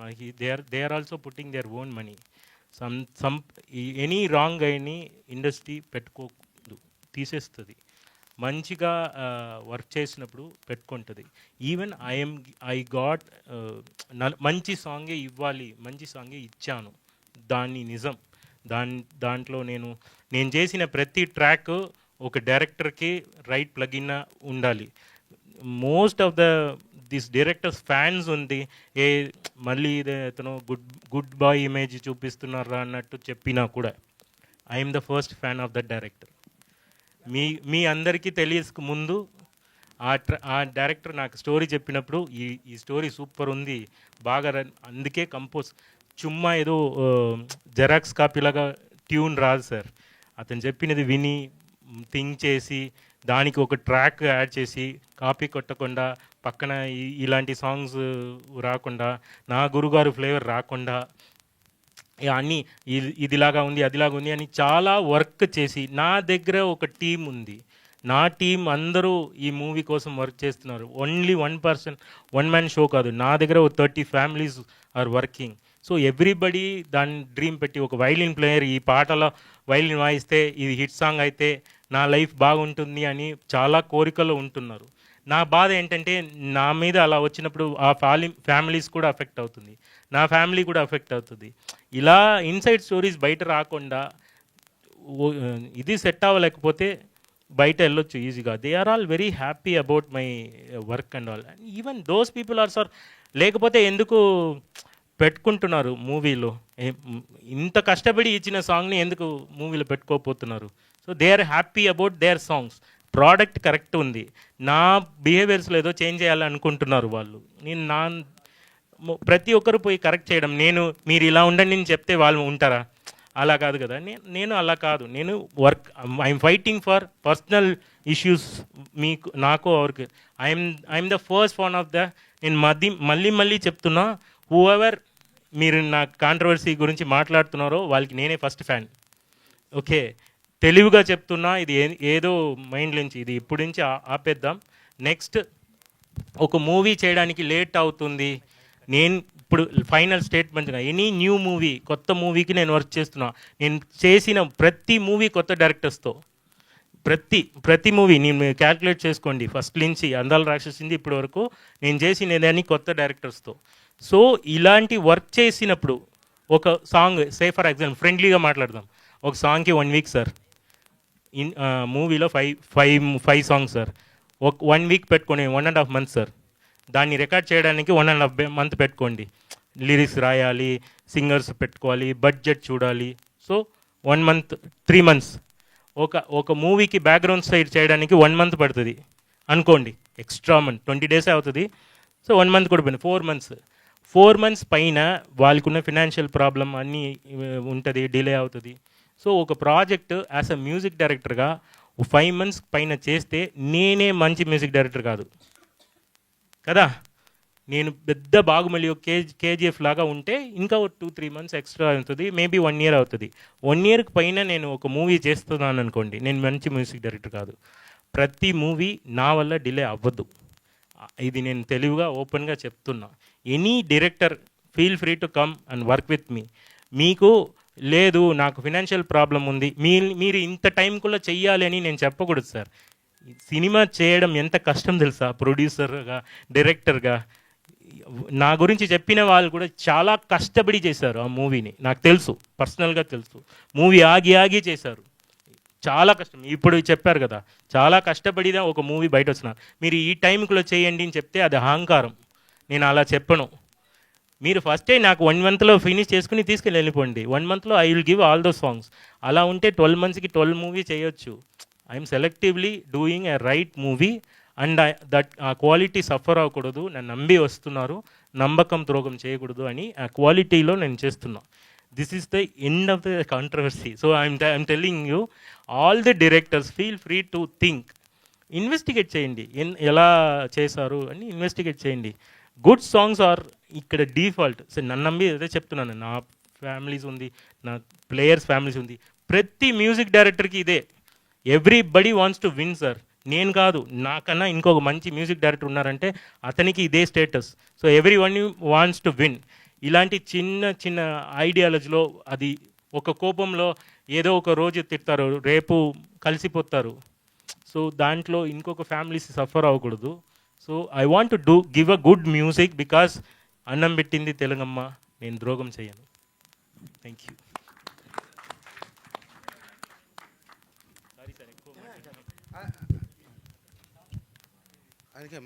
They are also putting their own money. Any wrong అయిన ఇండస్ట్రీ పెట్టుకోదు, తీసేస్తుంది. మంచిగా వర్క్ చేసినప్పుడు పెట్టుకుంటుంది. ఈవెన్ ఐ గాట్ మంచి సాంగే ఇవ్వాలి, మంచి సాంగే ఇచ్చాను, దాన్ని నిజం. దాంట్లో నేను చేసిన ప్రతి ట్రాక్ ఒక డైరెక్టర్కి రైట్ ప్లగిన్ ఉండాలి. Most of this directors fans ఉంది, మళ్ళీ అతను గుడ్ బాయ్ ఇమేజ్ చూపిస్తున్నారా అన్నట్టు చెప్పినా కూడా I'm the first fan of the director. మీ అందరికీ తెలియక ముందు ఆ డైరెక్టర్ నాకు స్టోరీ చెప్పినప్పుడు ఈ స్టోరీ సూపర్ ఉంది, బాగా అందుకే కంపోజ్, చుమ్మా ఏదో జెరాక్స్ కాపీలాగా ట్యూన్ రాదు సార్. అతను చెప్పినది విని థింక్ చేసి దానికి ఒక ట్రాక్ యాడ్ చేసి కాపీ కొట్టకుండా, పక్కన ఇలాంటి సాంగ్స్ రాకుండా, నా గురుగారు ఫ్లేవర్ రాకుండా, అన్నీ ఇదిలాగా ఉంది అదిలాగా ఉంది అని చాలా వర్క్ చేసి, నా దగ్గర ఒక టీం ఉంది, నా టీం అందరూ ఈ మూవీ కోసం వర్క్ చేస్తున్నారు. ఓన్లీ 1 person, 1 man షో కాదు, నా దగ్గర 30 families are working. So everybody దాని డ్రీమ్ పెట్టి, ఒక వైలిన్ ప్లేయర్ ఈ పాటలో వైలిన్ వాయిస్తే ఇది హిట్ సాంగ్ అయితే నా లైఫ్ బాగుంటుంది అని చాలా కోరికలు ఉంటున్నారు. నా బాధ ఏంటంటే, నా మీద అలా వచ్చినప్పుడు ఆ ఫ్యామిలీస్ కూడా అఫెక్ట్ అవుతుంది, నా ఫ్యామిలీ కూడా అఫెక్ట్ అవుతుంది. ఇలా ఇన్సైడ్ స్టోరీస్ బయట రాకుండా, ఇది సెట్ అవ్వలేకపోతే బయట వెళ్ళొచ్చు ఈజీగా. They are all very happy about my work and all. Even those people are sir, లేకపోతే ఎందుకు పెట్టుకుంటున్నారు మూవీలో? ఇంత కష్టపడి ఇచ్చిన సాంగ్ని ఎందుకు మూవీలో పెట్టుకోకపోతున్నారు? So they are happy about their songs. Product correct ఉంది, నా బిహేవియర్స్లో ఏదో చేంజ్ చేయాలనుకుంటున్నారు వాళ్ళు. ప్రతి ఒక్కరు పోయి కరెక్ట్ చేయడం, మీరు ఇలా ఉండండి అని చెప్తే వాళ్ళు ఉంటారా? అలా కాదు కదా. నేను అలా కాదు, నేను work, I'm fighting for personal issues. నాకు ఎవరికి I'm the first one of the, నేను మళ్ళీ చెప్తున్నా, హూ ఎవర్ మీరు నా కాంట్రవర్సీ గురించి మాట్లాడుతున్నారో వాళ్ళకి నేనే ఫస్ట్ ఫ్యాన్. ఓకే, తెలివిగా చెప్తున్నా, ఇది ఏదో మైండ్ నుంచి, ఇది ఇప్పటి నుంచి ఆపేద్దాం. నెక్స్ట్ ఒక మూవీ చేయడానికి లేట్ అవుతుంది, నేను ఇప్పుడు ఫైనల్ స్టేట్మెంట్గా, ఎనీ న్యూ మూవీ, కొత్త మూవీకి నేను వర్క్ చేస్తున్నా. నేను చేసిన ప్రతి మూవీ కొత్త డైరెక్టర్స్తో, ప్రతి మూవీ నేను క్యాల్కులేట్ చేసుకోండి, ఫస్ట్ నుంచి అందాల రాక్షసింది ఇప్పటి వరకు నేను చేసినదని కొత్త డైరెక్టర్స్తో. సో ఇలాంటి వర్క్ చేసినప్పుడు ఒక సాంగ్, సే ఫర్ ఎగ్జాంపుల్ ఫ్రెండ్లీగా మాట్లాడదాం, ఒక సాంగ్కి 1 week సార్, మూవీలో 5 songs సార్, 1 week పెట్టుకోండి, 1.5 months సార్. దాన్ని రికార్డ్ చేయడానికి 1.5 month పెట్టుకోండి. లిరిక్స్ రాయాలి, సింగర్స్ పెట్టుకోవాలి, బడ్జెట్ చూడాలి. So 1 month, 3 months. ఒక మూవీకి బ్యాక్గ్రౌండ్ సైడ్ చేయడానికి 1 month పడుతుంది అనుకోండి, ఎక్స్ట్రా మంత్ 20 days అవుతుంది. సో 1 month కూడా పోయింది, 4 months. 4 months పైన వాళ్ళకున్న ఫినాన్షియల్ ప్రాబ్లం అన్నీ ఉంటుంది, డిలే అవుతుంది. సో ఒక ప్రాజెక్ట్ యాజ్ అ మ్యూజిక్ డైరెక్టర్గా 5 months పైన చేస్తే నేనే మంచి మ్యూజిక్ డైరెక్టర్ కాదు కదా. నేను పెద్ద బాగుమలి కేజీఎఫ్ లాగా ఉంటే ఇంకా 2-3 months ఎక్స్ట్రా అవుతుంది, మేబీ 1 year అవుతుంది. 1 yearకి పైన నేను ఒక మూవీ చేస్తున్నాను అనుకోండి, నేను మంచి మ్యూజిక్ డైరెక్టర్ కాదు. ప్రతి మూవీ నా వల్ల డిలే అవ్వద్దు, ఇది నేను తెలివిగా ఓపెన్గా చెప్తున్నా. Any director feel free to come and work with me. మీకు లేదు నాకు ఫినాన్షియల్ ప్రాబ్లం ఉంది, మీరు ఇంత టైంకుల్లో చెయ్యాలి అని నేను చెప్పకూడదు సార్. సినిమా చేయడం ఎంత కష్టం తెలుసా, ప్రొడ్యూసర్గా డైరెక్టర్గా. నా గురించి చెప్పిన వాళ్ళు కూడా చాలా కష్టపడి చేశారు ఆ మూవీని, నాకు తెలుసు, పర్సనల్గా తెలుసు. మూవీ ఆగి చేశారు, చాలా కష్టం. ఇప్పుడు చెప్పారు కదా, చాలా కష్టపడిదా ఒక మూవీ బయట వచ్చిన. మీరు ఈ టైంకులో చేయండి అని చెప్తే అది అహంకారం, నేను అలా చెప్పను. మీరు ఫస్టే నాకు 1 monthలో ఫినిష్ చేసుకుని తీసుకెళ్ళి వెళ్ళిపోండి, 1 monthలో I will give all those songs. అలా ఉంటే 12 monthsకి 12 మూవీ చేయొచ్చు. I'm selectively doing a right movie and that ఆ క్వాలిటీ సఫర్ అవ్వకూడదు. నన్ను నమ్మి వస్తున్నారు, నమ్మకం ద్రోహం చేయకూడదు అని ఆ క్వాలిటీలో నేను చేస్తున్నా. This is the end of the controversy. So I'm telling you, all the directors feel free to think, investigate చేయండి ఎలా చేశారు అని ఇన్వెస్టిగేట్ చేయండి. గుడ్ సాంగ్స్ ఆర్ ఇక్కడ డిఫాల్ట్. సో నన్ను నమ్మి అదే చెప్తున్నాను, నా ఫ్యామిలీస్ ఉంది, నా ప్లేయర్స్ ఫ్యామిలీస్ ఉంది, ప్రతి మ్యూజిక్ డైరెక్టర్కి ఇదే. Everybody wants to win sir. నేను కాదు, నాకన్నా ఇంకొక మంచి మ్యూజిక్ డైరెక్టర్ ఉన్నారంటే అతనికి ఇదే status. So every one wants to win. ఇలాంటి చిన్న చిన్న ఐడియాలజీలో అది ఒక కోపంలో ఏదో ఒక రోజు తిడతారు, రేపు కలిసిపోతారు. సో దాంట్లో ఇంకొక ఫ్యామిలీస్ సఫర్ అవ్వకూడదు. So I want to give a good music because అన్నం పెట్టింది తెలుగమ్మ, నేను ద్రోహం చేయను. Thank you. అందుకే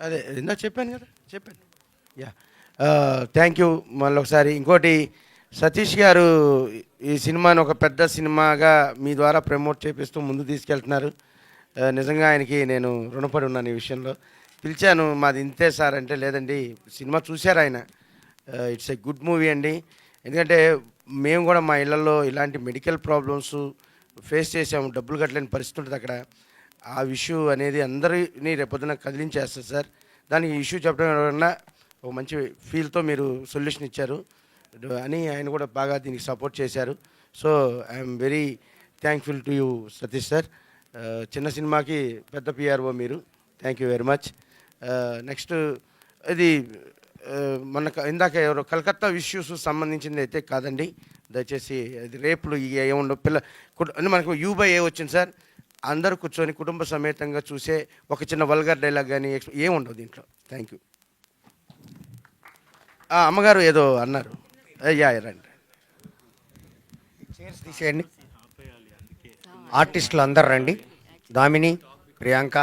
అదే ఇందాక చెప్పాను కదా, చెప్పాను. Yeah, thank you. మళ్ళీ ఒకసారి ఇంకోటి, సతీష్ గారు ఈ సినిమాని ఒక పెద్ద సినిమాగా మీ ద్వారా ప్రమోట్ చేపిస్తూ ముందు తీసుకెళ్తున్నారు. నిజంగా ఆయనకి నేను రుణపడి ఉన్నాను ఈ విషయంలో. పిలిచాను, మాది ఇంతే సార్ అంటే, లేదండి సినిమా చూశారు ఆయన, ఇట్స్ ఏ గుడ్ మూవీ అండి. ఎందుకంటే మేము కూడా మా ఇళ్లలో ఇలాంటి మెడికల్ ప్రాబ్లమ్స్ ఫేస్ చేసాము, డబ్బులు కట్టలేని పరిస్థితి ఉంటుంది అక్కడ. ఆ ఇష్యూ అనేది అందరినీ రేపొద్దున కదిలించేస్తుంది సార్. దానికి ఇష్యూ చెప్పడం వల్ల ఒక మంచి ఫీల్తో మీరు సొల్యూషన్ ఇచ్చారు అని ఆయన కూడా బాగా దీనికి సపోర్ట్ చేశారు. So I'm very thankful to you Satish sir. చిన్న సినిమాకి పెద్ద పిఆర్ఓ మీరు, thank you very much. Next ఇది మొన్న ఇందాక ఎవరో కలకత్తా ఇష్యూస్ సంబంధించింది అయితే కాదండి, దయచేసి అది రేపులు ఏముండవు అంటే మనకు U/A వచ్చింది సార్. అందరూ కూర్చొని కుటుంబ సమేతంగా చూసే ఒక చిన్న వల్గర్ డైలాగ్ కానీ ఏముండవు దీంట్లో. Thank you. అమ్మగారు ఏదో అన్నారు. రండి, చైర్స్ తీసేయండి. ఆర్టిస్టులు అందరు రండి. దామిని, ప్రియాంక,